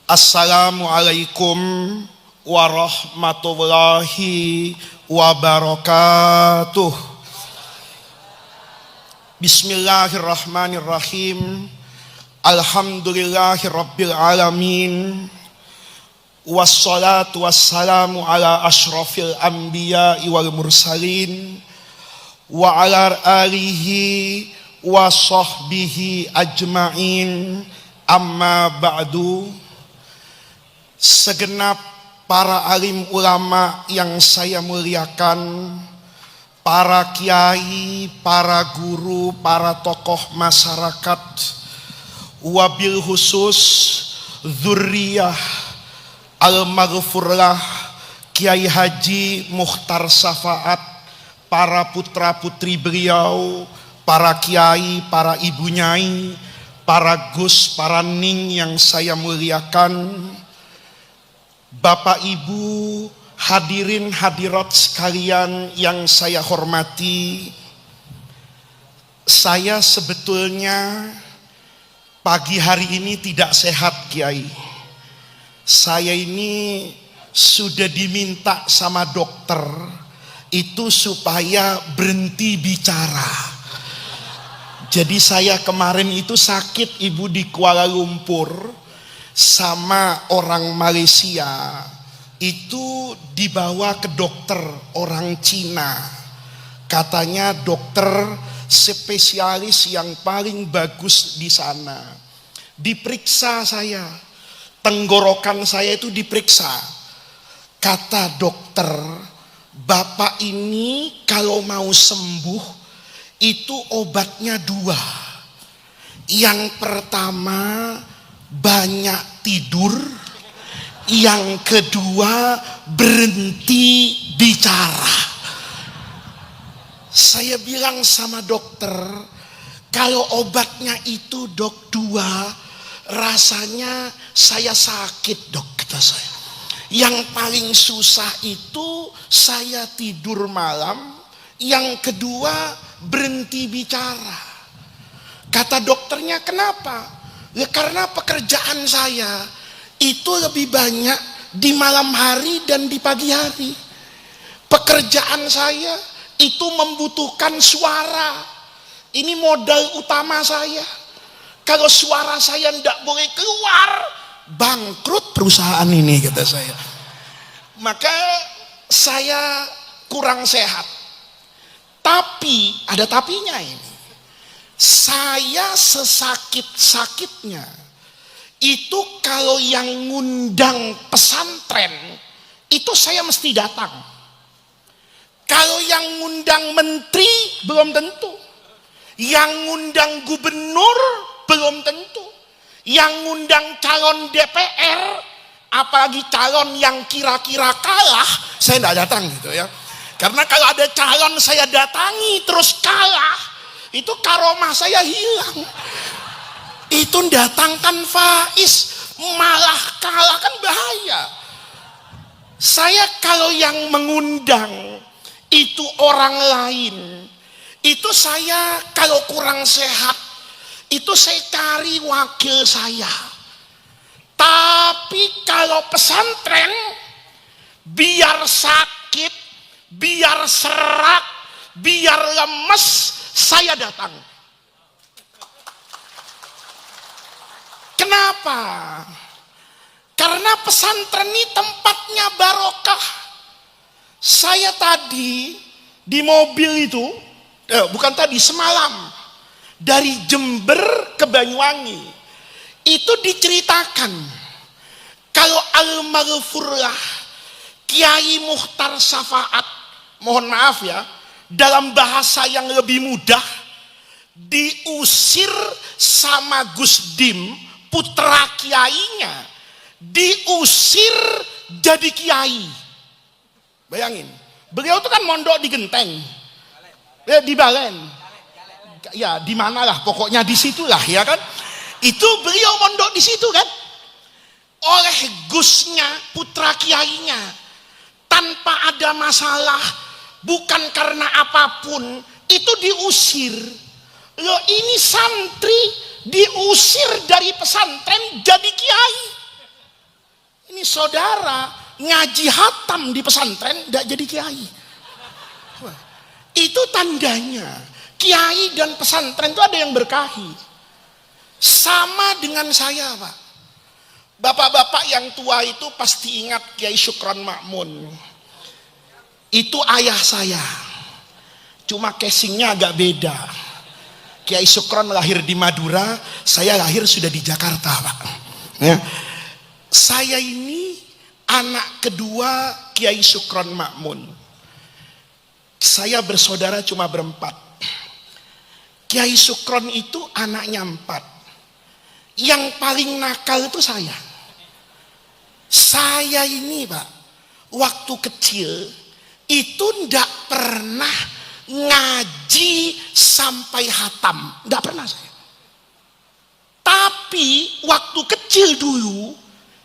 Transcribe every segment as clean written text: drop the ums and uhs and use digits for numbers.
Assalamualaikum warahmatullahi wabarakatuh. Bismillahirrahmanirrahim. Alhamdulillahirabbil alamin. Wassalatu wassalamu ala asyrafil anbiya'i wal mursalin wa ala alihi wa sahbihi ajma'in. Amma ba'du. Segenap para alim ulama yang saya muliakan, para kiai, para guru, para tokoh masyarakat, wabil khusus dzurriyah al-maghfurlah Kiai Haji Mukhtar Safaat, para putra putri beliau, para kiai, para ibu nyai, para gus, para ning yang saya muliakan, Bapak Ibu, hadirin hadirat sekalian yang saya hormati. Saya sebetulnya pagi hari ini tidak sehat, Kiai. Saya ini sudah diminta sama dokter itu supaya berhenti bicara. Jadi saya kemarin itu sakit, Ibu, di Kuala Lumpur sama orang Malaysia. Itu dibawa ke dokter orang Cina. Katanya dokter spesialis yang paling bagus di sana. Diperiksa saya, tenggorokan saya itu diperiksa. Kata dokter, Bapak ini kalau mau sembuh itu obatnya dua. Yang pertama banyak tidur, yang kedua berhenti bicara. Saya bilang sama dokter, kalau obatnya itu dok dua, rasanya saya sakit dok, kata saya. Yang paling susah itu saya tidur malam, yang kedua berhenti bicara. Kata dokternya, kenapa? Ya karena pekerjaan saya itu lebih banyak di malam hari dan di pagi hari. Pekerjaan saya itu membutuhkan suara. Ini modal utama saya. Kalau suara saya tidak boleh keluar, bangkrut perusahaan ini, kata saya. Maka saya kurang sehat. Tapi ada tapinya ini. Saya sesakit-sakitnya itu kalau yang ngundang pesantren itu saya mesti datang. Kalau yang ngundang menteri belum tentu, yang ngundang gubernur belum tentu, yang ngundang calon DPR, apalagi calon yang kira-kira kalah, saya tidak datang gitu ya. Karena kalau ada calon saya datangi terus kalah, itu karomah saya hilang. Itu datangkan Faiz malah kalah, kan bahaya. Saya kalau yang mengundang itu orang lain, itu saya kalau kurang sehat itu saya cari wakil saya. Tapi kalau pesantren, biar sakit, biar serak, biar lemes, saya datang. Kenapa? Karena pesantren ini tempatnya barokah. Saya tadi di mobil itu, bukan tadi, semalam dari Jember ke Banyuwangi, itu diceritakan kalau almarhumlah Kiai Mukhtar Safaat, mohon maaf ya, dalam bahasa yang lebih mudah, diusir sama Gus Dim, putra kiainya, diusir jadi kiai. Bayangin, beliau itu kan mondok di Genteng, di Balen, ya di manalah, pokoknya di situlah ya kan. Itu beliau mondok di situ kan, oleh Gusnya, putra kiainya, tanpa ada masalah, bukan karena apapun, itu diusir. Loh, ini santri diusir dari pesantren jadi kiai. Ini saudara ngaji hatam di pesantren tidak jadi kiai. Itu tandanya kiai dan pesantren itu ada yang berkahi. Sama dengan saya, Pak. Bapak-bapak yang tua itu pasti ingat Kiai Syukron Makmun. Itu ayah saya. Cuma casingnya agak beda. Kiai Syukron lahir di Madura, saya lahir sudah di Jakarta, Pak. Ya. Saya ini anak kedua Kiai Syukron Makmun. Saya bersaudara cuma berempat. Kiai Syukron itu anaknya 4. Yang paling nakal itu saya. Saya ini, Pak, waktu kecil itu ndak pernah ngaji sampai hatam, ndak pernah saya. Tapi waktu kecil dulu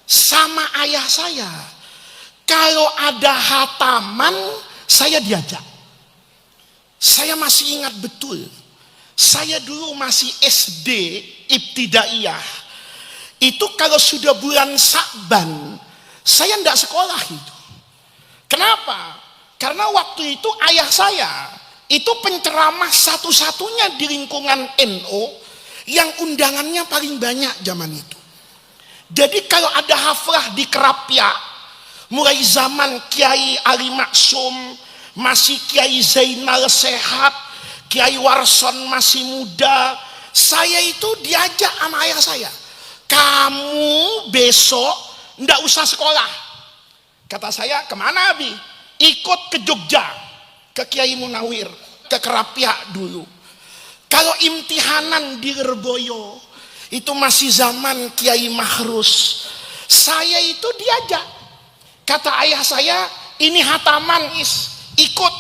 sama ayah saya, kalau ada hataman saya diajak. Saya masih ingat betul. Saya dulu masih SD ibtidaiyah. Itu kalau sudah bulan Sa'ban, saya tidak sekolah itu. Kenapa? Karena waktu itu ayah saya itu penceramah satu-satunya di lingkungan NU yang undangannya paling banyak zaman itu. Jadi kalau ada haflah di Kerapia, mulai zaman Kiai Ali Maksum, masih Kiai Zainal Sehat, Kiai Warson masih muda, saya itu diajak sama ayah saya. Kamu besok ndak usah sekolah. Kata saya, kemana Abi? Ikut ke Jogja, ke Kiai Munawir, ke Kerapia dulu. Kalau imtihanan di Lirboyo, itu masih zaman Kiai Mahrus, saya itu diajak. Kata ayah saya, ini hataman ikut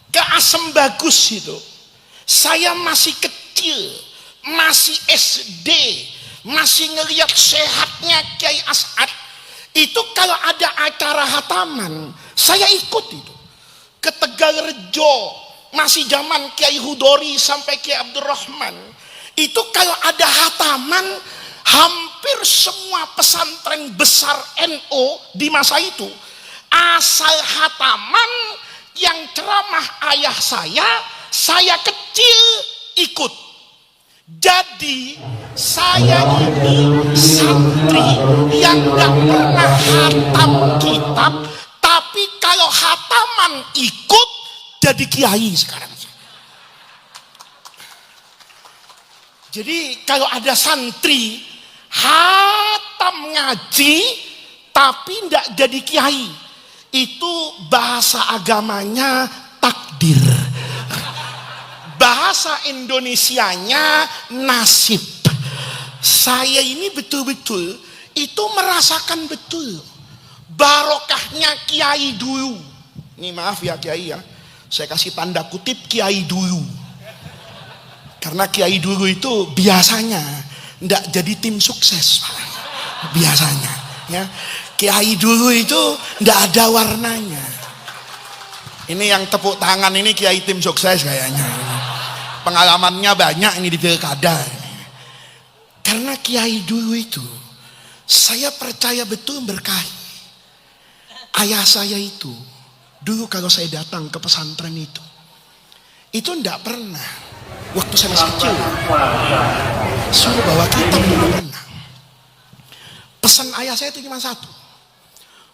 ke Asem Bagus itu. Saya masih kecil, masih SD, masih ngelihat sehatnya Kiai As'ad. Itu kalau ada acara hataman, saya ikut itu. Ke Tegalrejo, masih zaman Kiai Hudori sampai Kiai Abdurrahman. Itu kalau ada hataman, hampir semua pesantren besar NU di masa itu, asal hataman yang ceramah ayah saya kecil ikut. Jadi saya ini santri yang gak pernah hatam kitab, tapi kalau hataman ikut jadi kiai sekarang. Jadi kalau ada santri hatam ngaji tapi ndak jadi kiai, itu bahasa agamanya takdir. Bahasa Indonesianya nasib. Saya ini betul-betul itu merasakan betul barokahnya kiai dulu. Ini maaf ya kiai ya, saya kasih tanda kutip kiai dulu. Karena kiai dulu itu biasanya ndak jadi tim sukses, biasanya. Ya, kiai dulu itu ndak ada warnanya. Ini yang tepuk tangan ini kiai tim sukses kayaknya. Pengalamannya banyak ini di pilkada. Karena kiai dulu itu saya percaya betul berkahi. Ayah saya itu dulu kalau saya datang ke pesantren itu ndak pernah waktu saya masih kecil suruh bawa kitab, nggak pernah. Pesan ayah saya itu cuma satu,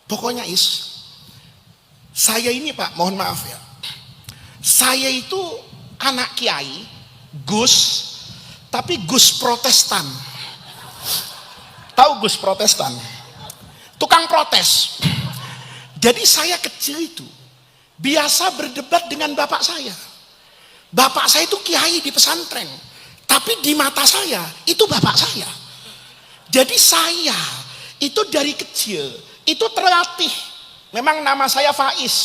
pokoknya saya ini Pak, mohon maaf ya, saya itu anak kiai, Gus, tapi Gus Protestan. Tahu Gus Protestan? Tukang protes. Jadi saya kecil itu biasa berdebat dengan bapak saya. Bapak saya itu kiai di pesantren, tapi di mata saya itu bapak saya. Jadi saya itu dari kecil itu terlatih. Memang nama saya Faiz.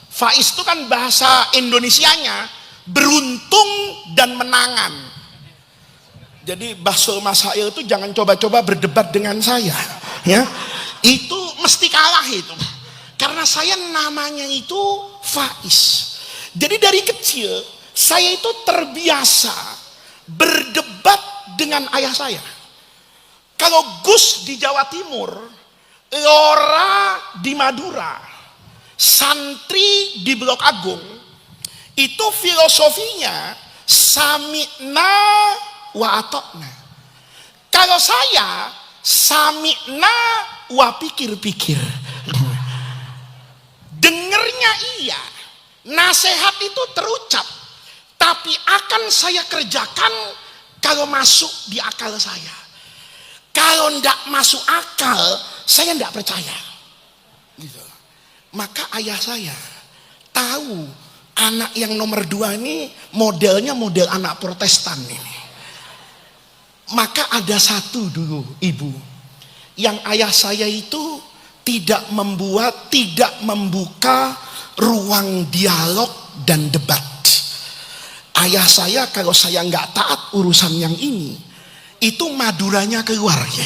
Faiz itu kan bahasa Indonesianya beruntung dan menangan. Jadi Basul Masail itu jangan coba-coba berdebat dengan saya, ya. Itu mesti kalah itu. Karena saya namanya itu Faiz. Jadi dari kecil saya itu terbiasa berdebat dengan ayah saya. Kalau Gus di Jawa Timur, Lora di Madura, santri di Blok Agung, itu filosofinya sami'na wa atokna. Kalau saya sami'na wa pikir-pikir. Dengernya iya, nasihat itu terucap, tapi akan saya kerjakan kalau masuk di akal saya. Kalau ndak masuk akal, saya ndak percaya. Gitu. Maka ayah saya tahu anak yang nomor 2 ini modelnya model anak Protestan ini. Maka ada satu dulu ibu, yang ayah saya itu tidak membuka ruang dialog dan debat. Ayah saya kalau saya nggak taat urusan yang ini, itu Maduranya keluar ya,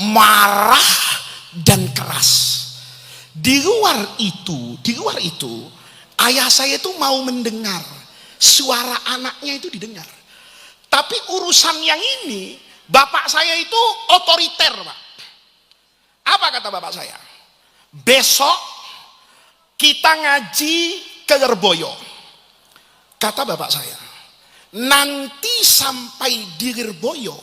marah dan keras. Di luar itu, ayah saya itu mau mendengar suara anaknya itu didengar. Tapi urusan yang ini, bapak saya itu otoriter, Pak. Apa kata bapak saya? Besok kita ngaji ke Lirboyo. Kata bapak saya, nanti sampai di Lirboyo,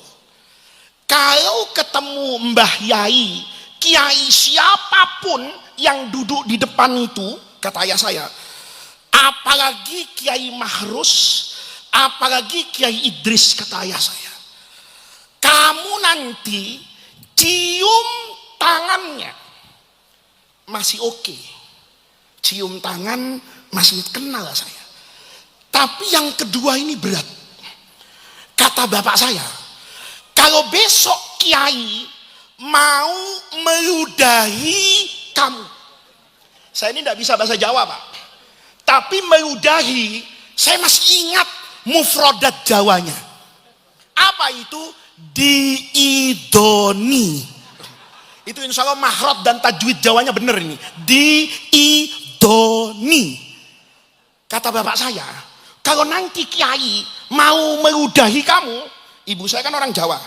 kalau ketemu Mbah Yai, Kiai siapapun yang duduk di depan itu, kata ayah saya, apalagi Kiai Mahrus, apalagi Kiai Idris, kata ayah saya, kamu nanti cium tangannya masih oke, cium tangan masih kenal saya. Tapi yang kedua ini berat. Kata bapak saya, kalau besok Kiai mau meludahi kamu, saya ini tidak bisa bahasa Jawa Pak, tapi meludahi, saya masih ingat mufrodat Jawanya. Apa itu? Diidoni. Itu insya Allah mahrot dan tajwid Jawanya bener ini. Diidoni. Kata bapak saya, kalau nanti Kiai mau meludahi kamu, ibu saya kan orang Jawa,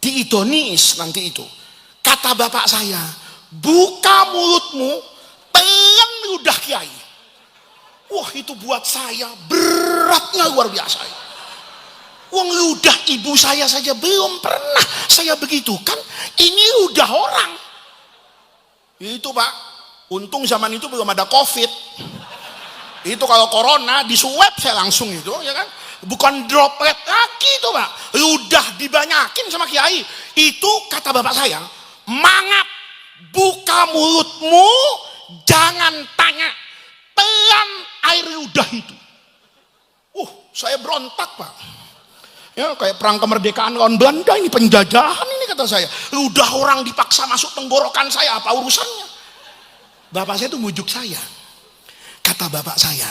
diidonis nanti itu. Kata bapak saya, buka mulutmu, telan meludah Kiai. Wah, itu buat saya beratnya luar biasa. Wong ludah ibu saya saja belum pernah saya begitu kan, ini ludah orang. Itu Pak, untung zaman itu belum ada COVID. Itu kalau corona di swab saya langsung itu, ya kan? Bukan droplet lagi itu Pak, ludah dibanyakin sama Kiai. Itu kata bapak saya, mangap, buka mulutmu, jangan tanya, telan air ludah itu. Saya berontak Pak. Ya kayak perang kemerdekaan lawan Belanda, ini penjajahan ini kata saya. Ludah orang dipaksa masuk tenggorokan saya, apa urusannya? Bapak saya itu mujuk saya. Kata bapak saya,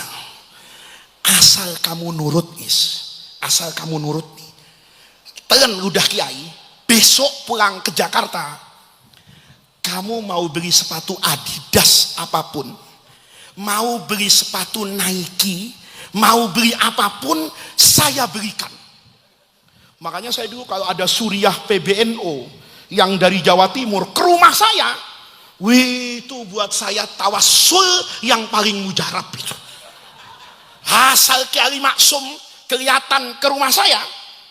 asal kamu nurut asal kamu nurut nih, telan ludah Kiai, besok pulang ke Jakarta, kamu mau beli sepatu Adidas apapun, mau beli sepatu Nike, mau beli apapun, saya belikan. Makanya saya dulu kalau ada suriah PBNO yang dari Jawa Timur ke rumah saya, wih, itu buat saya tawassul yang paling mujarab itu. Asal Kiai Maksum kelihatan ke rumah saya,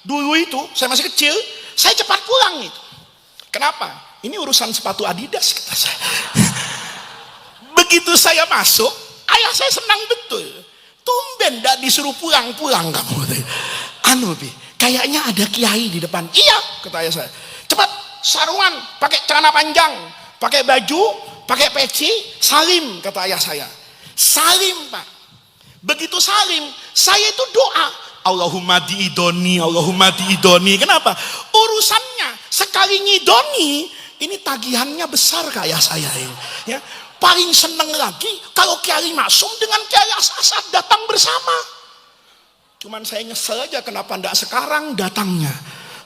dulu itu saya masih kecil, saya cepat pulang itu. Kenapa? Ini urusan sepatu Adidas kata saya. Begitu saya masuk, ayah saya senang betul. Tumben tidak disuruh pulang-pulang kamu. Anu Bi, kayaknya ada Kiai di depan. Iya kata ayah saya. Cepat sarungan, pakai celana panjang, pakai baju, pakai peci, salim kata ayah saya. Salim Pak. Begitu salim, saya itu doa, Allahumma diidoni, Allahumma diidoni. Kenapa? Urusannya sekali ngidoni, ini tagihannya besar kayak saya ini. Ya, paling seneng lagi kalau Kiai Maksum dengan Kiai Asad datang bersama. Cuman saya nyesel aja kenapa ndak sekarang datangnya.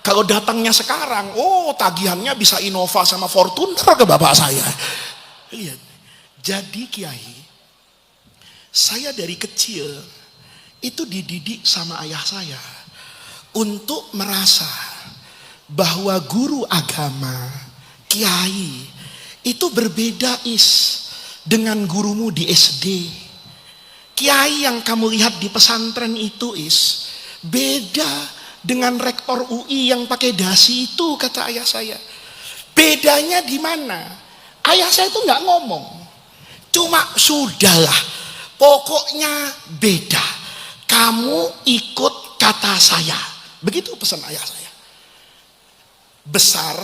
Kalau datangnya sekarang, tagihannya bisa Innova sama Fortuner ke bapak saya. Lihat. Jadi Kiai, saya dari kecil itu dididik sama ayah saya untuk merasa bahwa guru agama, kiai Itu berbeda dengan gurumu di SD. Kiai yang kamu lihat di pesantren itu beda dengan rektor UI yang pakai dasi itu, kata ayah saya. Bedanya di mana? Ayah saya itu nggak ngomong, cuma sudahlah, pokoknya beda. Kamu ikut kata saya. Begitu pesan ayah saya. Besar,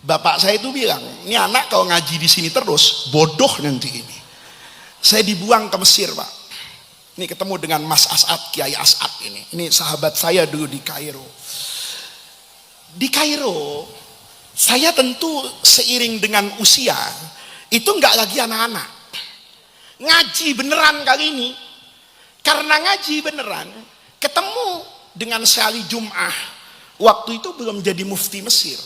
bapak saya itu bilang, ini anak kalau ngaji di sini terus bodoh nanti ini. Saya dibuang ke Mesir, Pak. Ini ketemu dengan Mas As'ad, Kiai As'ad ini. Ini sahabat saya dulu di Kairo. Di Kairo, saya tentu seiring dengan usia itu nggak lagi anak-anak. Ngaji beneran kali ini. Karena ngaji beneran, ketemu dengan Syali Jum'ah. Waktu itu belum jadi mufti Mesir.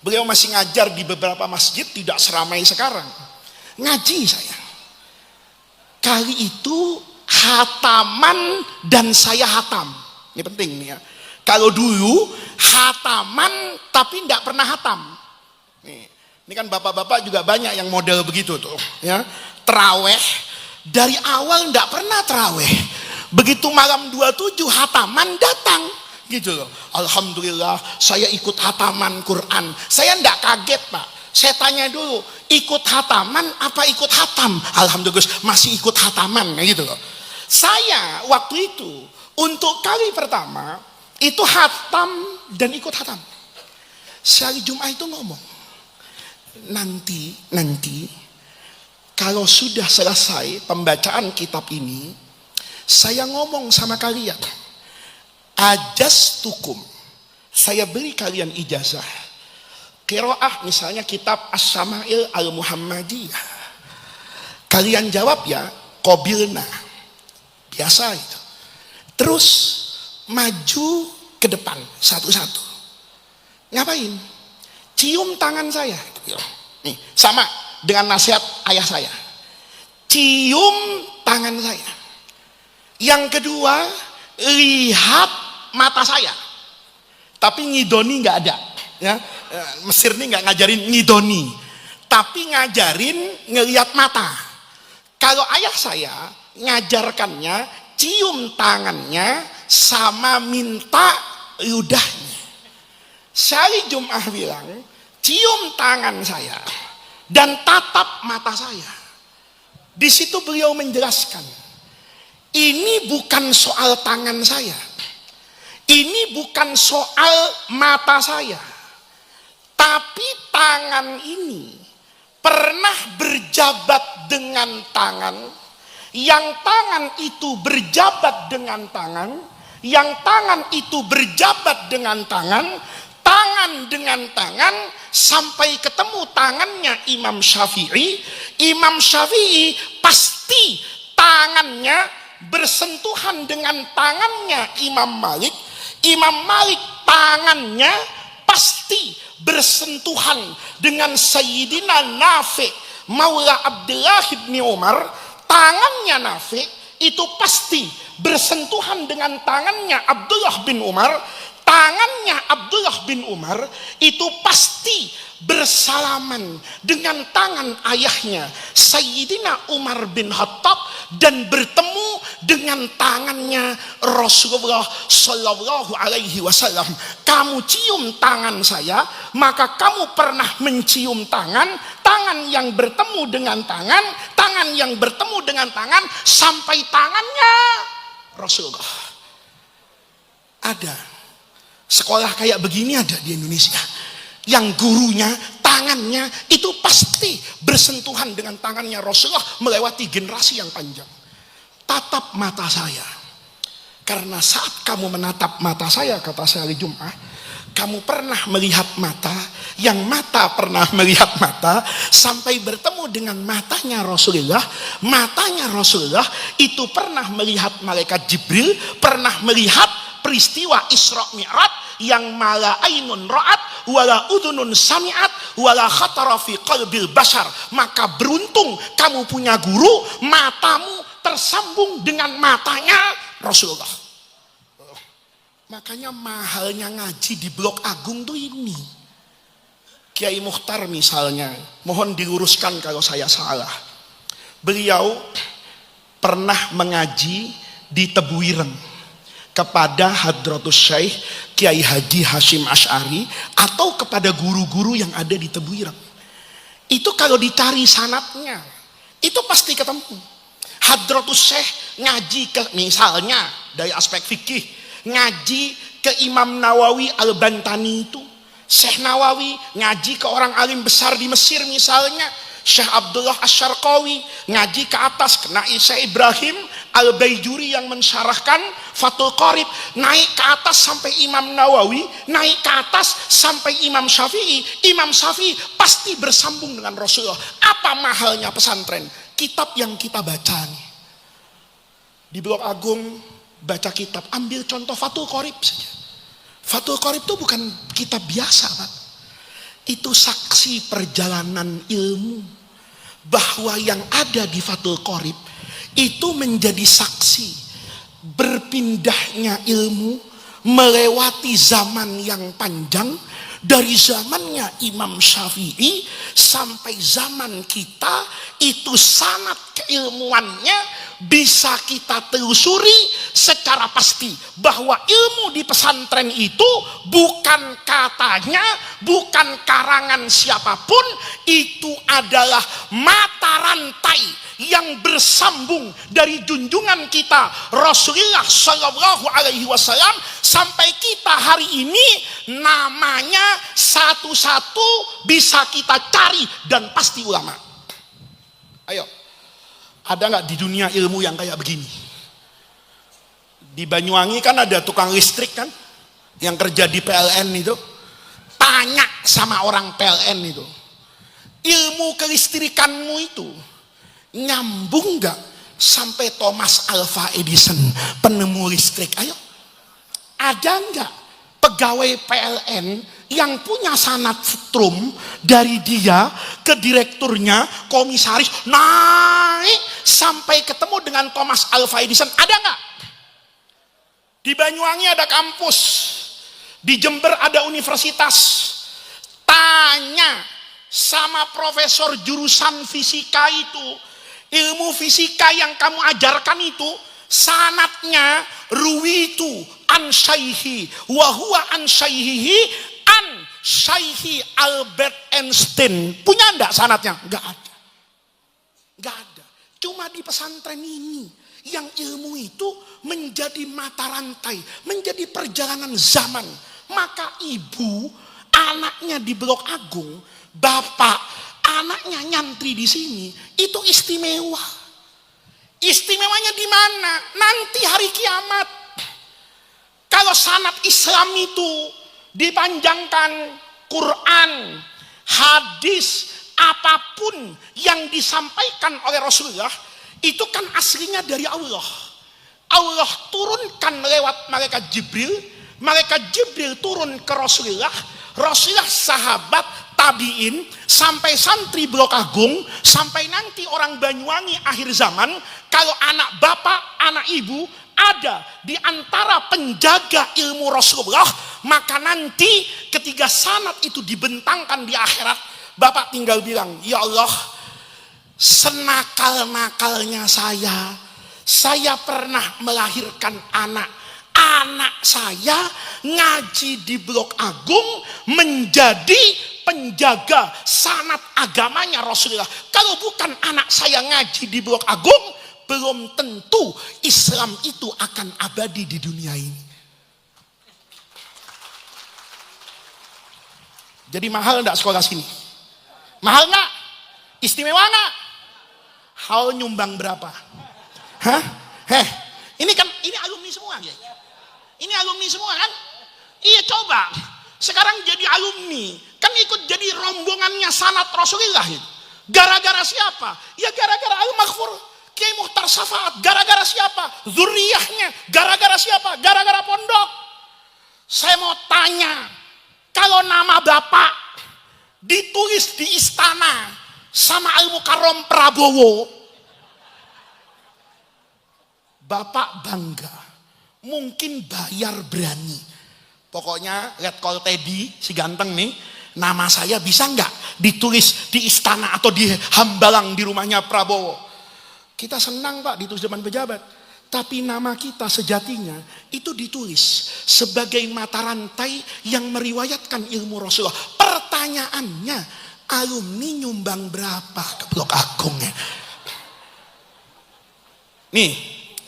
Beliau masih ngajar di beberapa masjid, tidak seramai sekarang. Ngaji saya. Kali itu hataman dan saya hatam. Ini penting nih ya. Kalau dulu hataman tapi tidak pernah hatam. Ini kan bapak-bapak juga banyak yang model begitu tuh. Ya, teraweh dari awal tidak pernah teraweh. Begitu malam 27 hataman datang. Gitu loh. Alhamdulillah saya ikut hataman Quran. Saya tidak kaget, Pak. Saya tanya dulu, ikut hataman apa ikut hatam? Alhamdulillah masih ikut hataman, gitu loh. Saya waktu itu untuk kali pertama itu hatam dan ikut hatam. Syali Jum'ah itu ngomong, nanti kalau sudah selesai pembacaan kitab ini, saya ngomong sama kalian, ajastukum, saya beri kalian ijazah. Qiraah misalnya kitab As-Sama'il Al-Muhammadiyah. Kalian jawab ya, qabilna. Biasa itu. Terus maju ke depan satu-satu. Ngapain? Cium tangan saya. Nih, sama dengan nasihat ayah saya. Cium tangan saya. Yang kedua, lihat mata saya. Tapi ngidoni nggak ada. Ya, Mesir ini nggak ngajarin ngidoni, tapi ngajarin ngelihat mata. Kalau ayah saya ngajarkannya cium tangannya sama minta ludahnya. Syali Jum'ah bilang cium tangan saya dan tatap mata saya. Di situ beliau menjelaskan, ini bukan soal tangan saya, ini bukan soal mata saya. Tapi tangan ini pernah berjabat dengan tangan, yang tangan itu berjabat dengan tangan, yang tangan itu berjabat dengan tangan, tangan dengan tangan, sampai ketemu tangannya Imam Syafi'i. Imam Syafi'i pasti tangannya bersentuhan dengan tangannya Imam Malik. Imam Malik tangannya pasti bersentuhan dengan Sayyidina Nafi' Maula Abdullah bin Umar. Tangannya Nafi' itu pasti bersentuhan dengan tangannya Abdullah bin Umar. Tangannya Abdullah bin Umar itu pasti bersalaman dengan tangan ayahnya Sayyidina Umar bin Khattab dan bertemu dengan tangannya Rasulullah Sallallahu Alaihi Wasallam. Kamu cium tangan saya, maka kamu pernah mencium tangan yang bertemu dengan tangan yang bertemu dengan tangan, sampai tangannya Rasulullah. Ada sekolah kayak begini ada di Indonesia, yang gurunya tangannya itu pasti bersentuhan dengan tangannya Rasulullah melewati generasi yang panjang. Tatap mata saya, karena saat kamu menatap mata saya, kata Syali Jum'ah, kamu pernah melihat mata, yang mata pernah melihat mata, sampai bertemu dengan matanya Rasulullah. Matanya Rasulullah itu pernah melihat malaikat Jibril, pernah melihat peristiwa Isra Mi'raj yang mala ainun ra'at wala udhunun sami'at wala khatara fi qalbil bashar. Maka beruntung kamu punya guru, matamu tersambung dengan matanya Rasulullah. Makanya mahalnya ngaji di Blok Agung tuh ini. Kiai Mukhtar misalnya, mohon diluruskan kalau saya salah. Beliau pernah mengaji di Tebuireng kepada Hadratus Syekh Kiai Haji Hashim Asy'ari atau kepada guru-guru yang ada di Tebuireng. Itu kalau dicari sanadnya, itu pasti ketemu. Hadratus Syekh ngaji ke, misalnya dari aspek fikih, ngaji ke Imam Nawawi Al-Bantani itu. Syekh Nawawi ngaji ke orang alim besar di Mesir misalnya, Syekh Abdullah Asy-Syarqawi ngaji ke atas kena Syekh Ibrahim Al-Baijuri yang mensyarahkan Fathul Qorib, naik ke atas sampai Imam Nawawi, naik ke atas sampai Imam Syafi'i. Imam Syafi'i pasti bersambung dengan Rasulullah. Apa mahalnya pesantren? Kitab yang kita baca nih. Di Blok Agung baca kitab, ambil contoh Fathul Qorib saja. Fathul Qorib itu bukan kitab biasa, Pak. Itu saksi perjalanan ilmu. Bahwa yang ada di Fathul Qorib itu menjadi saksi berpindahnya ilmu melewati zaman yang panjang, dari zamannya Imam Syafi'i sampai zaman kita. Itu sanad keilmuannya bisa kita telusuri secara pasti bahwa ilmu di pesantren itu bukan katanya, bukan karangan siapapun, itu adalah mata rantai yang bersambung dari junjungan kita Rasulullah Shallallahu Alaihi Wasallam sampai kita hari ini. Namanya satu-satu bisa kita cari dan pasti ulama. Ayo, ada nggak di dunia ilmu yang kayak begini? Di Banyuwangi kan ada tukang listrik kan, yang kerja di PLN itu. Tanya sama orang PLN itu, ilmu kelistrikanmu itu nyambung nggak sampai Thomas Alva Edison, penemu listrik? Ayo, ada nggak pegawai PLN yang punya sanad setrum dari dia ke direkturnya, komisaris, naik sampai ketemu dengan Thomas Alva Edison? Ada nggak? Di Banyuwangi ada kampus, di Jember ada universitas. Tanya sama profesor jurusan fisika itu, ilmu fisika yang kamu ajarkan itu sanadnya ruwitu an syaihi wa huwa an syaihihi an syaihi Albert Einstein. Punya enggak sanadnya? Enggak ada. Enggak ada. Cuma di pesantren ini yang ilmu itu menjadi mata rantai, menjadi perjalanan zaman. Maka ibu, anaknya di Blok Agung, bapak, anaknya nyantri di sini, itu istimewa. Istimewanya di mana? Nanti hari kiamat. Kalau sanad Islam itu dipanjangkan, Quran, hadis, apapun yang disampaikan oleh Rasulullah, itu kan aslinya dari Allah. Allah turunkan lewat malaikat Jibril, malaikat Jibril turun ke Rasulullah, Rasulullah sahabat, tabiin, sampai santri Blok Agung, sampai nanti orang Banyuwangi akhir zaman. Kalau anak bapak, anak ibu ada di antara penjaga ilmu Rasulullah, maka nanti ketika sanad itu dibentangkan di akhirat, bapak tinggal bilang, ya Allah, senakal-nakalnya saya pernah melahirkan anak saya ngaji di Blok Agung menjadi penjaga sanad agamanya Rasulullah. Kalau bukan anak saya ngaji di Blok Agung, belum tentu Islam itu akan abadi di dunia ini. Jadi mahal enggak sekolah sini? Mahal enggak? Istimewa enggak? Hal nyumbang berapa? Hah? Ini kan, ini alumni semua ya? Ini alumni semua kan? Iya, coba sekarang jadi alumni kan ikut jadi rombongannya sanad Rasulullah itu. Gara-gara siapa? Ya gara-gara Al-Maghfur Kiai Mukhtar Safaat. Gara-gara siapa? Zuriyahnya. Gara-gara siapa? Gara-gara pondok. Saya mau tanya, kalau nama bapak ditulis di istana sama Al-Mukarram Prabowo, bapak bangga, mungkin bayar berani. Pokoknya let call Teddy, si ganteng nih, Nama saya bisa nggak ditulis di istana atau di Hambalang di rumahnya Prabowo? Kita senang Pak ditulis depan pejabat. Tapi nama kita sejatinya itu ditulis sebagai mata rantai yang meriwayatkan ilmu Rasulullah. Pertanyaannya, alumni nyumbang berapa ke Blok Agung ya? Nih,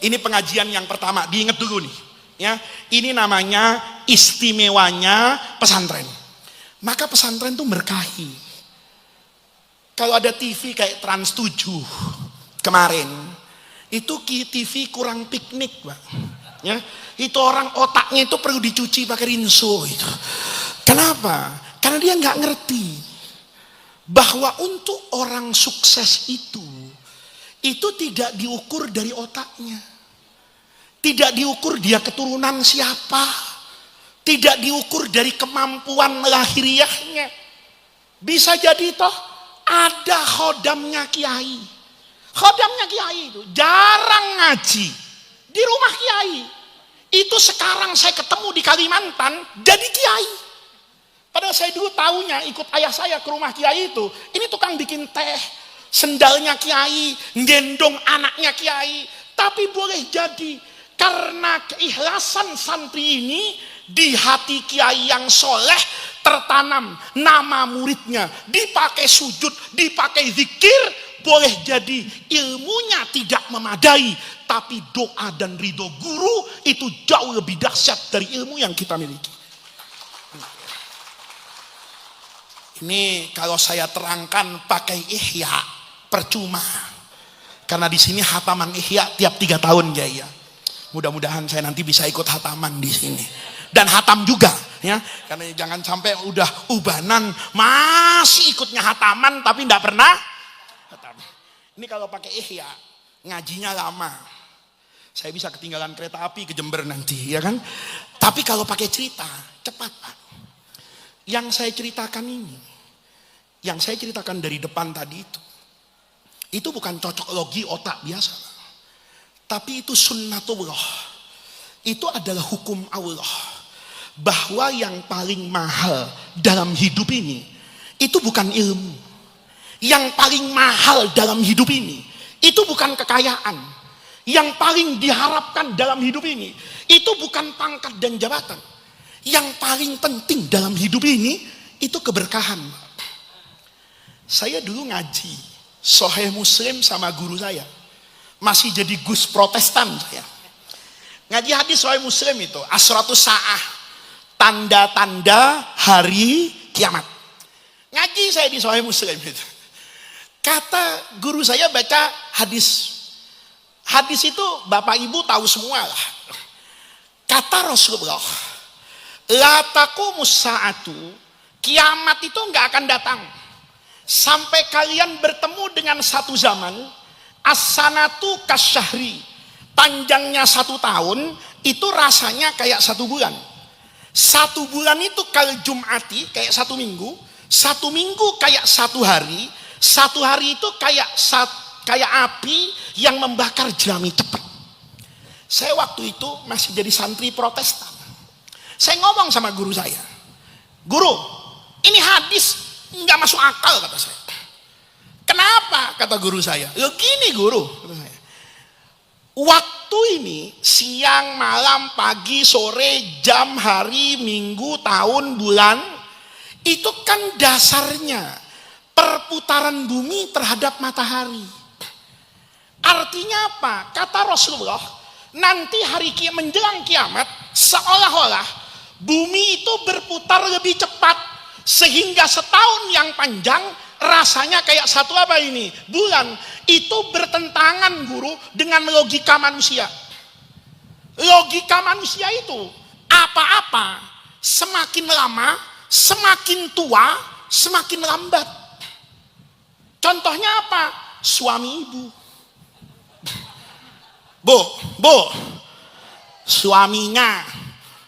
ini pengajian yang pertama, diingat dulu nih. Ya, ini namanya istimewanya pesantren. Maka pesantren tuh berkahi. Kalau ada TV kayak Trans 7 kemarin, itu TV kurang piknik, Pak. Ya, itu orang otaknya itu perlu dicuci pakai rinso itu. Kenapa? Karena dia nggak ngerti bahwa untuk orang sukses itu tidak diukur dari otaknya, tidak diukur dia keturunan siapa, tidak diukur dari kemampuan lahiriahnya. Bisa jadi toh ada khodamnya kiai. Khodamnya kiai itu jarang ngaji di rumah kiai. Itu sekarang saya ketemu di Kalimantan jadi kiai. Padahal saya dulu tahunya ikut ayah saya ke rumah kiai itu. Ini tukang bikin teh, sendalnya kiai, gendong anaknya kiai. Tapi boleh jadi karena keikhlasan santri ini di hati kiai yang soleh tertanam nama muridnya, dipakai sujud, dipakai zikir. Boleh jadi ilmunya tidak memadai, tapi doa dan ridho guru itu jauh lebih dahsyat dari ilmu yang kita miliki. Ini kalau saya terangkan pakai ihya percuma, karena di sini hataman ihya tiap 3 tahun ya. Mudah-mudahan saya nanti bisa ikut hataman di sini dan hatam juga ya, karena jangan sampai udah ubanan masih ikutnya hataman tapi tidak pernah hatam. Ini kalau pakai ihya ngajinya lama, saya bisa ketinggalan kereta api ke Jember nanti ya kan. Tapi kalau pakai cerita cepat Pak. Yang saya ceritakan ini, yang saya ceritakan dari depan tadi itu bukan cocok logi otak biasa. Tapi itu sunnatullah. Itu adalah hukum Allah. Bahwa yang paling mahal dalam hidup ini, itu bukan ilmu. Yang paling mahal dalam hidup ini, itu bukan kekayaan. Yang paling diharapkan dalam hidup ini, itu bukan pangkat dan jabatan. Yang paling penting dalam hidup ini, itu keberkahan. Saya dulu ngaji Sahih Muslim sama guru saya. Masih jadi Gus Protestan saya. Ngaji hadis Sahih Muslim itu asratus saah, tanda-tanda hari kiamat. Ngaji saya di Sahih Muslim itu. Kata guru saya baca hadis. Hadis itu Bapak Ibu tahu semua lah. Kata Rasulullah, la taqumus saatu, kiamat itu enggak akan datang sampai kalian bertemu dengan satu zaman. As-sanatu kasyahri, panjangnya 1 tahun itu rasanya kayak 1 bulan. 1 bulan itu kal jum'ati kayak 1 minggu, 1 minggu kayak 1 hari, 1 hari itu kayak api yang membakar jerami cepat. Saya waktu itu masih jadi santri Protestan. Saya ngomong sama guru saya, guru, ini hadis nggak masuk akal kata saya. Kenapa? Kata guru saya. Loh gini guru, kata saya. Waktu ini siang, malam, pagi, sore, jam, hari, minggu, tahun, bulan, itu kan dasarnya perputaran bumi terhadap matahari. Artinya apa? Kata Rasulullah, nanti hari menjelang kiamat seolah-olah bumi itu berputar lebih cepat sehingga setahun yang panjang rasanya kayak 1 apa ini? Bulan. Itu bertentangan guru dengan logika manusia. Logika manusia itu apa-apa semakin lama, semakin tua, semakin lambat. Contohnya apa? Suami ibu. Bu, suaminya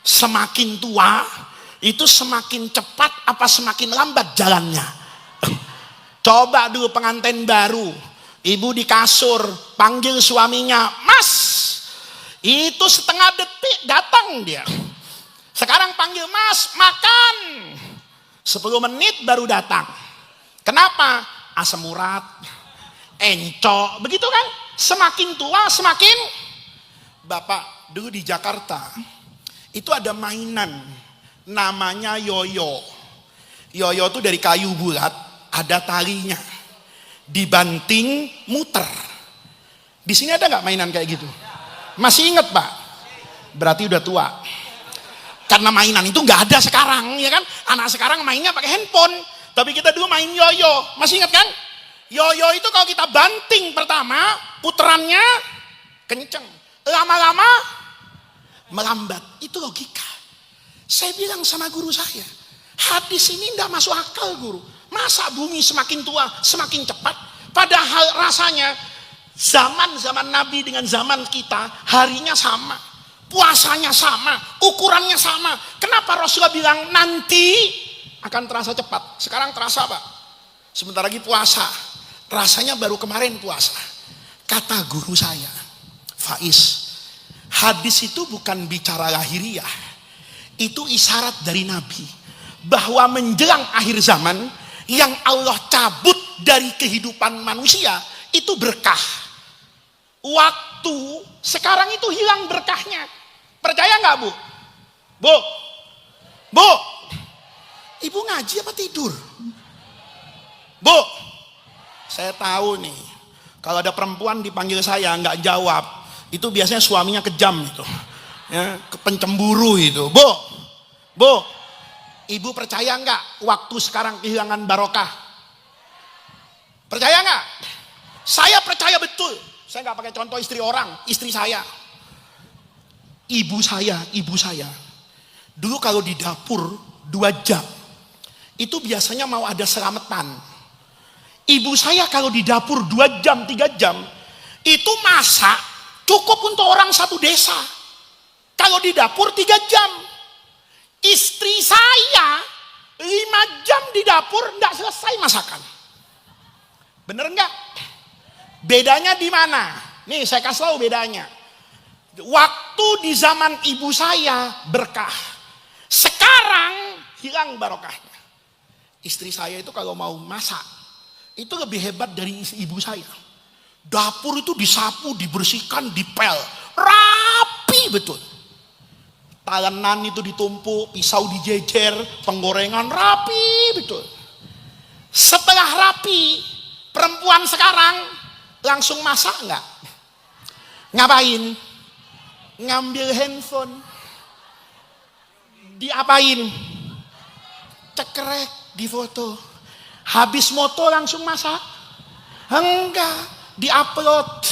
semakin tua itu semakin cepat apa semakin lambat jalannya? Coba dulu pengantin baru, ibu di kasur panggil suaminya, Mas, itu setengah detik datang dia. Sekarang panggil Mas, makan, 10 menit baru datang. Kenapa? Asam urat, encok, begitu kan? Semakin tua semakin. Bapak, dulu di Jakarta itu ada mainan namanya yoyo. Yoyo itu dari kayu bulat, ada talinya, dibanting muter. Di sini ada nggak mainan kayak gitu? Masih inget Pak? Berarti udah tua. Karena mainan itu nggak ada sekarang, ya kan? Anak sekarang mainnya pakai handphone. Tapi kita dulu main yoyo, masih ingat kan? Yoyo itu kalau kita banting pertama, puterannya kenceng. Lama-lama melambat. Itu logika. Saya bilang sama guru saya, hadis ini tidak masuk akal guru. Masa bumi semakin tua, semakin cepat? Padahal rasanya zaman Nabi dengan zaman kita, harinya sama. Puasanya sama, ukurannya sama. Kenapa Rasulullah bilang nanti akan terasa cepat? Sekarang terasa Pak. Sebentar lagi puasa. Rasanya baru kemarin puasa. Kata guru saya, Faiz, hadis itu bukan bicara lahiriah. Itu isyarat dari Nabi. Bahwa menjelang akhir zaman, yang Allah cabut dari kehidupan manusia, itu berkah. Waktu sekarang itu hilang berkahnya. Percaya nggak Bu? Bu, Ibu ngaji apa tidur? Bu, saya tahu nih, kalau ada perempuan dipanggil saya nggak jawab, itu biasanya suaminya kejam itu, ya, pencemburu itu. Bu, Ibu percaya nggak waktu sekarang kehilangan barokah? Percaya nggak? Saya percaya betul. Saya nggak pakai contoh istri orang, istri saya. Ibu saya. Dulu kalau di dapur 2 jam, itu biasanya mau ada selamatan. Ibu saya kalau di dapur 2 jam, 3 jam, itu masak cukup untuk orang 1 desa. Kalau di dapur 3 jam. Istri saya 5 jam di dapur enggak selesai masakan. Bener enggak? Bedanya di mana? Nih saya kasih tahu bedanya. Waktu di zaman ibu saya berkah. Sekarang hilang barokahnya. Istri saya itu kalau mau masak, itu lebih hebat dari ibu saya. Dapur itu disapu, dibersihkan, dipel. Rapi betul. Talenan itu ditumpuk, pisau dijejer, penggorengan rapi betul. Setelah rapi, perempuan sekarang langsung masak enggak? Ngapain? Ngambil handphone. Diapain? Cekrek di foto. Habis moto langsung masak? Enggak, diupload.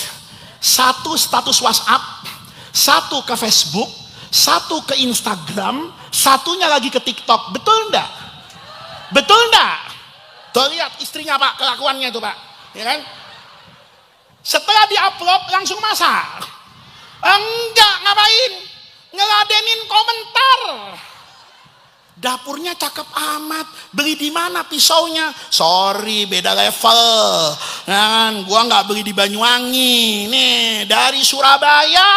1 status WhatsApp, 1 ke Facebook, 1 ke Instagram, 1-nya lagi ke TikTok. Betul enggak? Betul enggak? Tuh lihat istrinya Pak, kelakuannya tuh Pak, ya kan? Setelah diupload langsung masak. Enggak, ngapain? Ngeladenin komentar. Dapurnya cakep amat. Beli di mana pisaunya? Sorry, beda level. Nah, gua nggak beli di Banyuwangi. Nih, dari Surabaya.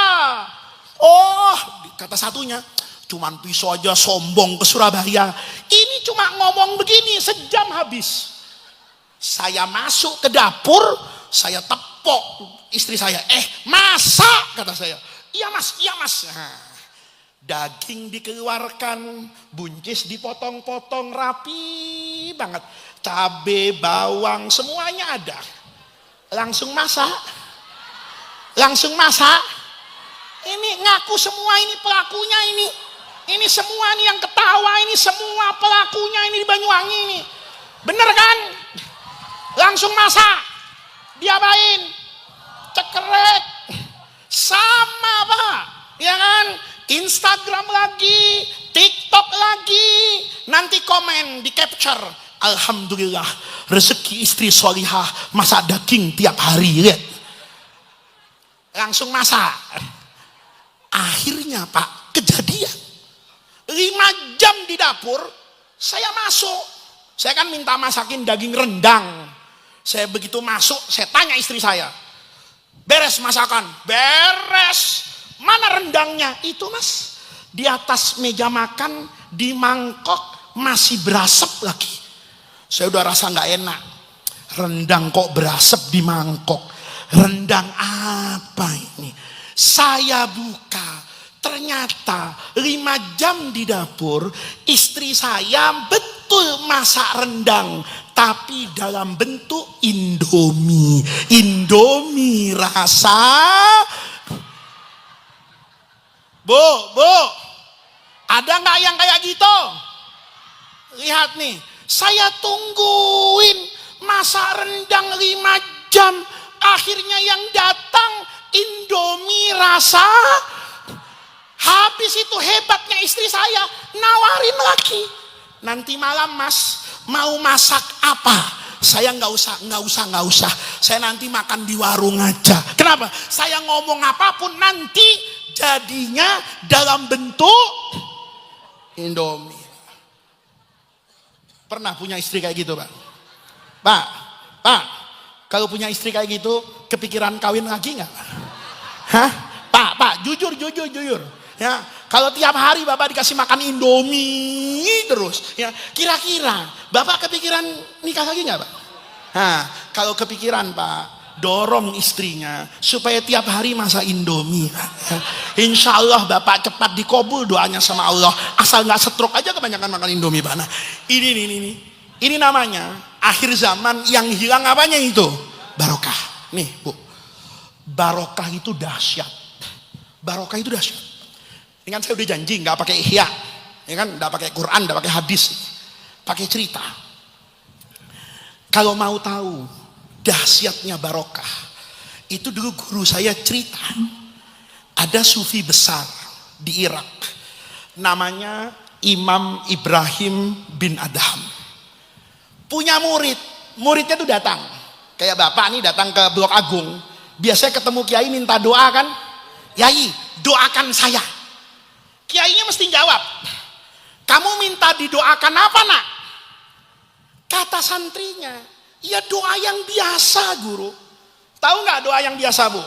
Oh, kata satunya, cuman pisau aja sombong ke Surabaya. Ini cuma ngomong begini, sejam habis. Saya masuk ke dapur, saya tepok istri saya. Masak, kata saya. Iya mas. Nah, daging dikeluarkan, buncis dipotong-potong rapi banget. Cabe, bawang, semuanya ada. Langsung masak. Ini ngaku semua ini pelakunya ini. Ini semua nih yang ketawa ini semua pelakunya ini di Banyuwangi ini. Bener kan? Langsung masak. Diapain? Cekrek. Sama Pak. Ya kan? Instagram lagi, TikTok lagi. Nanti komen di capture. Alhamdulillah rezeki istri solihah masak daging tiap hari. Lihat. Langsung masak. Akhirnya Pak kejadian 5 jam di dapur. Saya masuk. Saya kan minta masakin daging rendang. Saya begitu masuk, saya tanya istri saya, beres masakan? Beres. Mana rendangnya? Itu mas, di atas meja makan, di mangkok, masih berasap lagi. Saya udah rasa nggak enak. Rendang kok berasap di mangkok. Rendang apa ini? Saya buka, ternyata 5 jam di dapur, istri saya betul masak rendang, tapi dalam bentuk Indomie. Indomie rasa. Bu, ada nggak yang kayak gitu? Lihat nih, saya tungguin masak rendang 5 jam, akhirnya yang datang Indomie rasa. Habis itu hebatnya istri saya nawarin lagi, nanti malam mas mau masak apa? Saya nggak usah. Saya nanti makan di warung aja. Kenapa? Saya ngomong apapun nanti jadinya dalam bentuk Indomie. Pernah punya istri kayak gitu, Pak? Pak, kalau punya istri kayak gitu, kepikiran kawin lagi nggak? Hah? Pak, jujur. Ya, kalau tiap hari Bapak dikasih makan Indomie terus, ya, kira-kira Bapak kepikiran nikah lagi nggak, Pak? Nah, kalau kepikiran, Pak, dorong istrinya supaya tiap hari masak Indomie. Insya Allah Bapak cepat dikabul doanya sama Allah. Asal nggak stroke aja kebanyakan makan Indomie, Pak. Nah, ini namanya akhir zaman yang hilang apanya itu? Barokah. Nih, Bu. Barokah itu dahsyat. Ini kan saya udah janji nggak pakai ihya, ya kan, nggak pakai Quran, nggak pakai hadis, pakai cerita. Kalau mau tahu dahsyatnya barokah, itu dulu guru saya cerita. Ada sufi besar di Irak, namanya Imam Ibrahim bin Adham. Punya muridnya tuh datang, kayak Bapak nih datang ke Blok Agung, biasanya ketemu kiai minta doa kan, Yai doakan saya. Kiainya mesti jawab, kamu minta didoakan apa, Nak? Kata santrinya, ya doa yang biasa, guru. Tahu nggak doa yang biasa, Bu?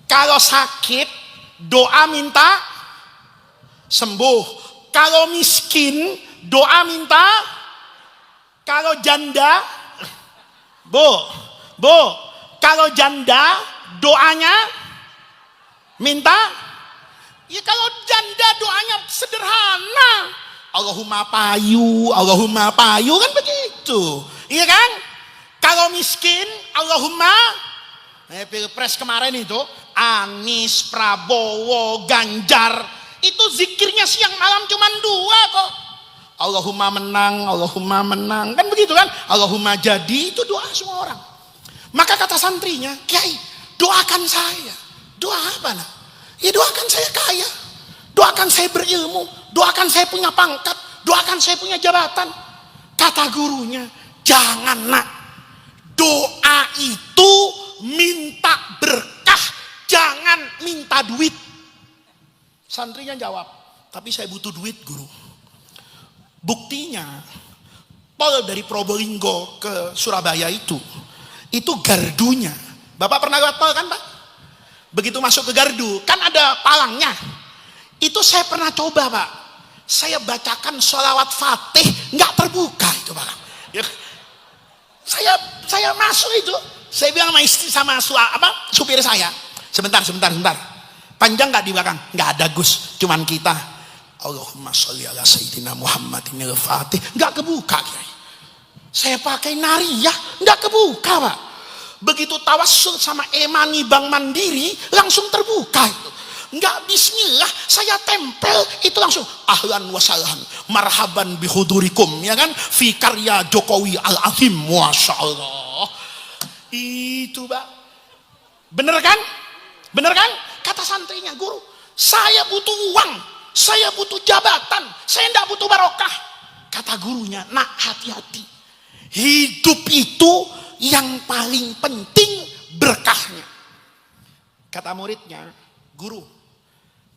Kalau sakit, doa minta sembuh. Kalau miskin, doa minta. Kalau janda, Bu, kalau janda, doanya minta. Ya kalau janda doanya sederhana, Allahumma payu kan begitu, iya kan? Kalau miskin, Allahumma, Pilpres kemarin itu Anies, Prabowo, Ganjar, itu zikirnya siang malam cuma 2 kok. Allahumma menang, kan begitu kan? Allahumma jadi, itu doa semua orang. Maka kata santrinya, Kiai, doakan saya. Doa apa, Nak? Ya doakan saya kaya, doakan saya berilmu, doakan saya punya pangkat, doakan saya punya jabatan. Kata gurunya, jangan, Nak, doa itu minta berkah, jangan minta duit. Santrinya jawab, tapi saya butuh duit, guru. Buktinya tol dari Probolinggo ke Surabaya itu gardunya, Bapak pernah lewat tol kan, Pak? Begitu masuk ke gardu, kan ada palangnya. Itu saya pernah coba, Pak. Saya bacakan sholawat Fatih, nggak terbuka itu, Pak. Ya, saya masuk itu. Saya bilang sama istri sama supir saya, sebentar. Panjang nggak di belakang? Nggak ada, Gus. Cuman kita. Allahumma sholli ala sayyidina Muhammadin al-Fatih. Nggak kebuka, Kiai. Saya pakai nariyah, nggak kebuka, Pak. Begitu tawassul sama Emani Bank Mandiri, langsung terbuka itu. Enggak bismillah, saya tempel itu langsung ahlan wa sahlan, marhaban bihudurikum, ya kan, fi karya Jokowi al-azim, masya Allah. Itu, Pak. Bener kan? Kata santrinya, guru, saya butuh uang, saya butuh jabatan, saya enggak butuh barokah. Kata gurunya, Nak, hati-hati. Hidup itu yang paling penting berkahnya. Kata muridnya, guru,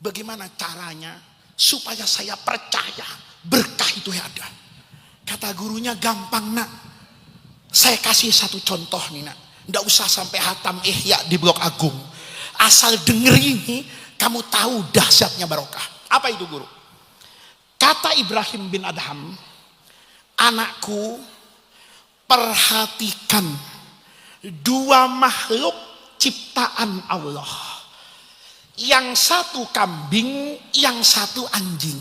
bagaimana caranya supaya saya percaya berkah itu ada? Kata gurunya, gampang, Nak. Saya kasih satu contoh nih, Nak. Nggak usah sampai hatam ihya di Blok Agung. Asal denger ini, kamu tahu dahsyatnya barokah. Apa itu, guru? Kata Ibrahim bin Adham, anakku, perhatikan dua makhluk ciptaan Allah. Yang satu kambing, yang satu anjing.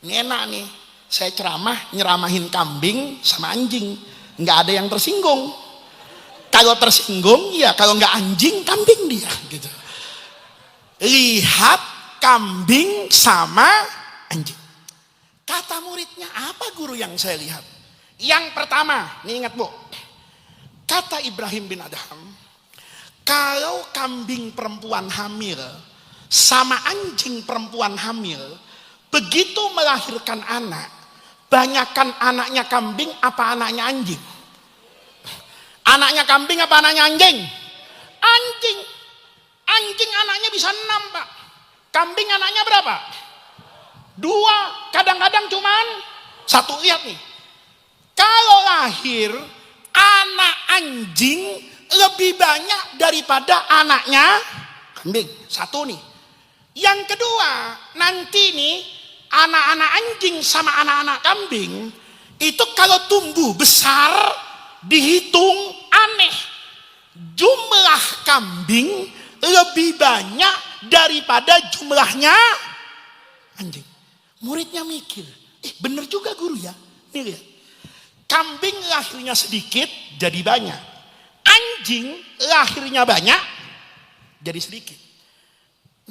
Ini enak nih, saya ceramah nyeramahin kambing sama anjing, nggak ada yang tersinggung. Kalau tersinggung ya kalau nggak anjing kambing dia gitu. Lihat kambing sama anjing. Kata muridnya, apa guru yang saya lihat? Yang pertama, nih ingat Bu, kata Ibrahim bin Adham, kalau kambing perempuan hamil sama anjing perempuan hamil, begitu melahirkan anak, banyakkan anaknya kambing apa anaknya anjing? Anaknya kambing apa anaknya anjing? Anjing. Anjing anaknya bisa 6 Pak. Kambing anaknya berapa? 2, kadang-kadang cuman 1. Lihat nih, kalau lahir anak anjing lebih banyak daripada anaknya kambing. 1 nih. Yang kedua, nanti nih anak-anak anjing sama anak-anak kambing itu kalau tumbuh besar dihitung aneh. Jumlah kambing lebih banyak daripada jumlahnya anjing. Muridnya mikir, bener juga guru ya. Nih lihat, kambing lahirnya sedikit jadi banyak, anjing lahirnya banyak jadi sedikit.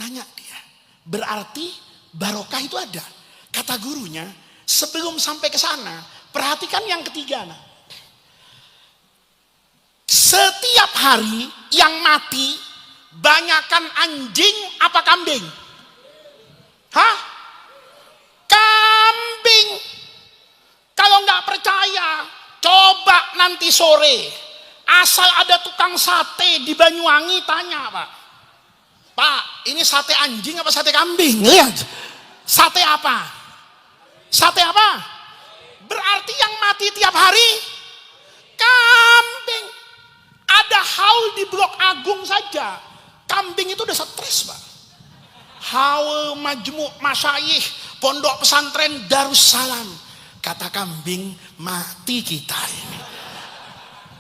Nanya dia, berarti barokah itu ada? Kata gurunya, sebelum sampai ke sana, perhatikan yang ketiga. Nah, setiap hari yang mati banyakan anjing apa kambing? Hah? Kambing. Kalau nggak percaya, coba nanti sore asal ada tukang sate di Banyuwangi, tanya Pak, Pak, ini sate anjing apa sate kambing? Lihat, sate apa? Sate apa? Berarti yang mati tiap hari kambing. Ada haul di Blok Agung saja, kambing itu udah stres Pak. Haul Majmu' Masyayikh Pondok Pesantren Darussalam, kata kambing, mati kita ini.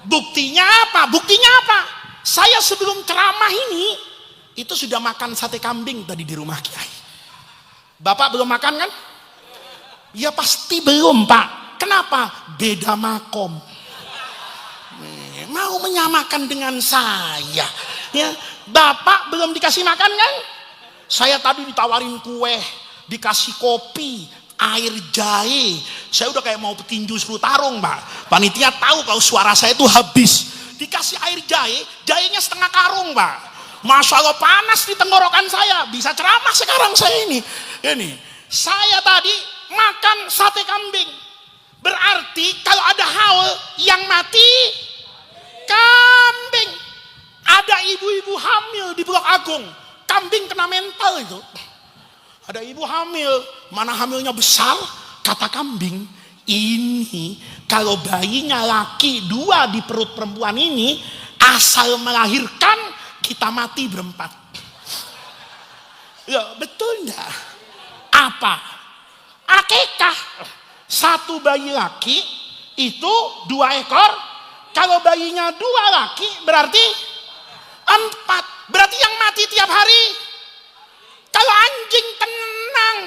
Buktinya apa? Buktinya apa? Saya sebelum ceramah ini itu sudah makan sate kambing tadi di rumah Kiai. Bapak belum makan kan? Ya pasti belum Pak. Kenapa? Beda makom. Mau menyamakan dengan saya. Ya, Bapak belum dikasih makan kan? Saya tadi ditawarin kue, dikasih kopi, air jahe. Saya udah kayak mau petinju 10 tarung Pak. Panitia tahu kalau suara saya itu habis. Dikasih air jahe, jahenya setengah karung Pak. Masya Allah panas di tenggorokan saya. Bisa ceramah sekarang saya ini. Saya tadi makan sate kambing. Berarti kalau ada haul yang mati kambing. Ada ibu-ibu hamil di Blok Agung, kambing kena mental itu. Ada ibu hamil, mana hamilnya besar, kata kambing, ini kalau bayinya laki 2 di perut perempuan ini, asal melahirkan kita mati berempat. Ya betul enggak? Apa? Akikah. 1 bayi laki itu 2 ekor. Kalau bayinya 2 laki berarti 4. Berarti yang mati tiap hari. Kalau anjing tenang,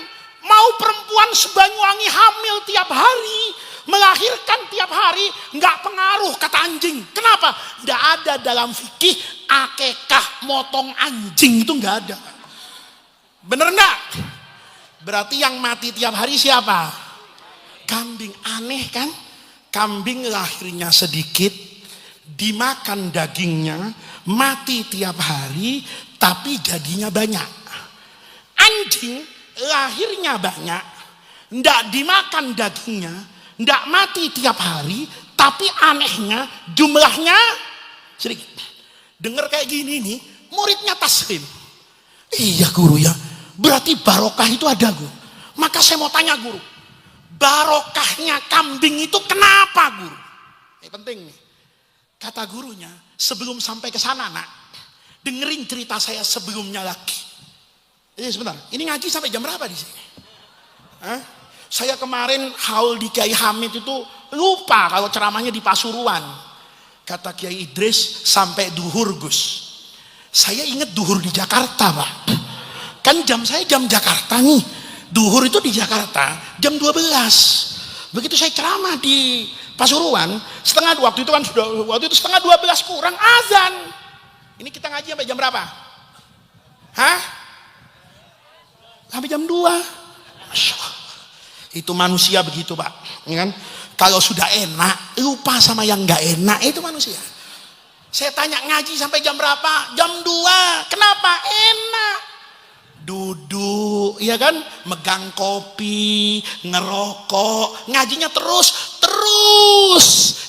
mau perempuan seBanyuwangi hamil tiap hari, melahirkan tiap hari, nggak pengaruh kata anjing. Kenapa? Nggak ada dalam fikih akekah motong anjing, itu nggak ada. Bener nggak? Berarti yang mati tiap hari siapa? Kambing. Aneh kan? Kambing lahirnya sedikit, dimakan dagingnya, mati tiap hari, tapi jadinya banyak. Anjing lahirnya banyak, ndak dimakan dagingnya, ndak mati tiap hari, tapi anehnya jumlahnya sedikit. Dengar kayak gini nih, muridnya taslim. Iya guru ya, berarti barokah itu ada guru. Maka saya mau tanya guru, barokahnya kambing itu kenapa guru? Ini penting nih. Kata gurunya, sebelum sampai ke sana nak, dengerin cerita saya sebelumnya lagi. Sebentar, ini ngaji sampai jam berapa di sini? Hah? Saya kemarin haul di Kiai Hamid itu lupa kalau ceramahnya di Pasuruan. Kata Kiai Idris sampai duhur Gus. Saya ingat duhur di Jakarta Pak. Kan jam saya jam Jakarta nih. Duhur itu di Jakarta jam 12. Begitu saya ceramah di Pasuruan, waktu itu setengah 12 kurang azan. Ini kita ngaji sampai jam berapa? Hah? Sampai jam 2. Masya Allah. Itu manusia begitu Pak, ya kan? Kalau sudah enak lupa sama yang nggak enak, itu manusia. Saya tanya ngaji sampai jam berapa? Jam 2. Kenapa? Enak. Duduk, ya kan? Megang kopi, ngerokok, ngajinya terus.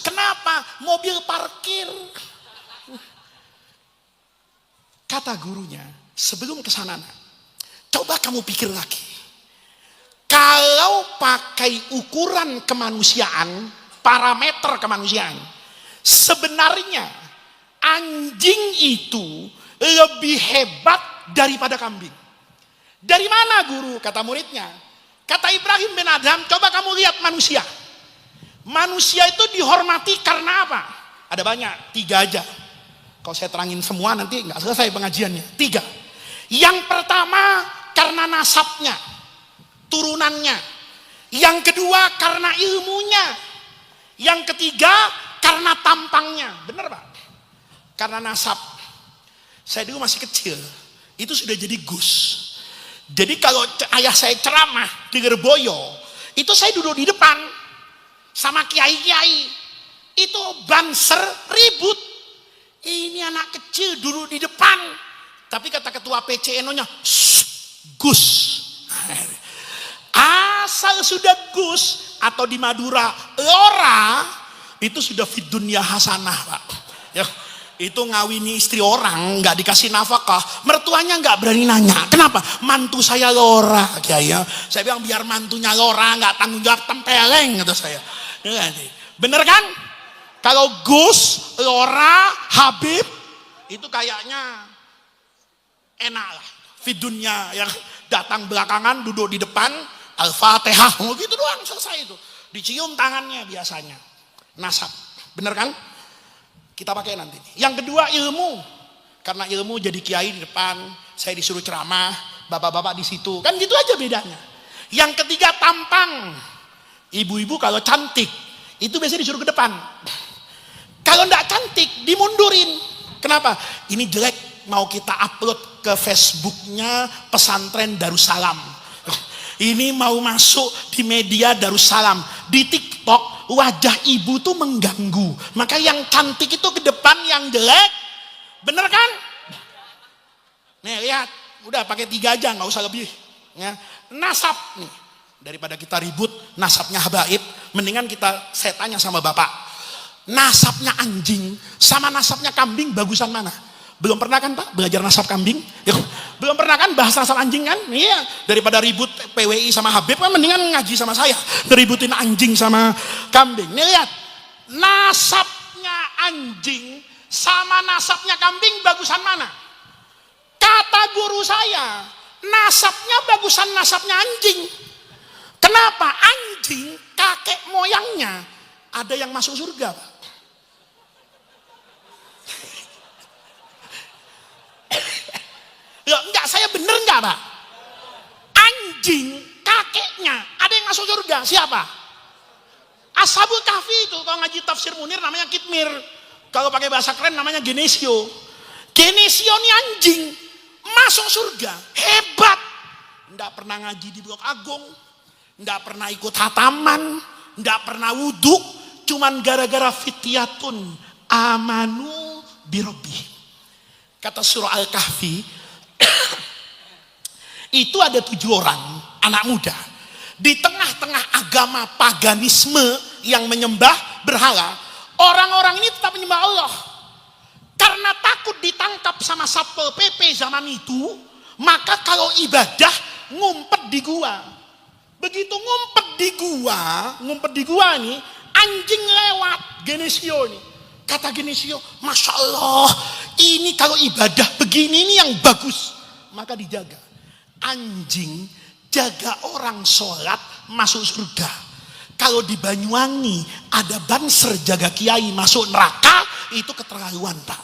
Kenapa? Mobil parkir. Kata gurunya, sebelum kesana, coba kamu pikir lagi. Kalau pakai ukuran kemanusiaan, parameter kemanusiaan, sebenarnya anjing itu lebih hebat daripada kambing. Dari mana guru? Kata muridnya. Kata Ibrahim bin Adham, coba kamu lihat manusia. Manusia itu dihormati karena apa? Ada banyak, 3 aja. Kalau saya terangin semua nanti nggak selesai pengajiannya. 3. Yang pertama karena nasabnya, turunannya. Yang kedua karena ilmunya. Yang ketiga karena tampangnya. Benar Pak? Karena nasab. Saya dulu masih kecil, itu sudah jadi Gus. Jadi kalau ayah saya ceramah di Gerboyo, itu saya duduk di depan sama kiai-kiai. Itu banser ribut. Ini anak kecil duduk di depan. Tapi kata ketua PCNO-nya, Gus. Asal sudah Gus atau di Madura Lora, itu sudah fid dunya hasanah Pak. Ya, itu ngawini istri orang nggak dikasih nafkah, mertuanya nggak berani nanya. Kenapa? Mantu saya Lora, Kiai. Saya bilang biar mantunya Lora nggak tanggung jawab tempeleng, kata saya. Bener kan? Kalau Gus, Lora, Habib itu kayaknya enak lah. Fid dunya yang datang belakangan duduk di depan Al-Fatihah, gitu doang selesai itu. Dicium tangannya biasanya. Nasab, bener kan? Kita pakai nanti. Yang kedua ilmu, karena ilmu jadi kiai di depan, saya disuruh ceramah, bapak-bapak di situ, kan gitu aja bedanya. Yang ketiga tampang, ibu-ibu kalau cantik itu biasanya disuruh ke depan. Kalau enggak cantik dimundurin. Kenapa? Ini jelek, mau kita upload ke Facebooknya pesantren Darussalam. Ini mau masuk di media Darussalam, di TikTok wajah ibu tuh mengganggu. Maka yang cantik itu ke depan, yang jelek, bener kan? Nih lihat, udah pakai 3 aja, nggak usah lebih. Ya. Nasab nih, daripada kita ribut nasabnya habaib, mendingan saya tanya sama bapak, nasabnya anjing sama nasabnya kambing bagusan mana? Belum pernah kan Pak belajar nasab kambing? Ya, belum pernah kan bahas nasab anjing kan? Iya, daripada ribut PWI sama Habib kan mendingan ngaji sama saya. Ributin anjing sama kambing. Nih lihat, nasabnya anjing sama nasabnya kambing bagusan mana? Kata guru saya, nasabnya bagusan nasabnya anjing. Kenapa? Anjing kakek moyangnya ada yang masuk surga Pak. Loh, enggak, saya bener enggak Pak? Anjing kakeknya ada yang masuk surga. Siapa? Ashabul Kahfi itu. Kalau ngaji tafsir Munir namanya Kitmir. Kalau pakai bahasa keren namanya Genesio. Genesio ini anjing masuk surga. Hebat. Enggak pernah ngaji di Blok Agung, enggak pernah ikut hataman, enggak pernah wudhu, cuman gara-gara fityatun amanu birobbi. Kata surah Al-Kahfi, itu ada 7 orang anak muda di tengah-tengah agama paganisme yang menyembah berhala. Orang-orang ini tetap menyembah Allah karena takut ditangkap sama Satpol PP zaman itu. Maka kalau ibadah ngumpet di gua. Begitu ngumpet di gua nih, anjing lewat. Genesio nih, kata Genesio, Masya Allah, ini kalau ibadah begini ini yang bagus, maka dijaga. Anjing jaga orang sholat masuk surga. Kalau di Banyuwangi ada banser jaga kiai masuk neraka, itu keterlaluan Pak.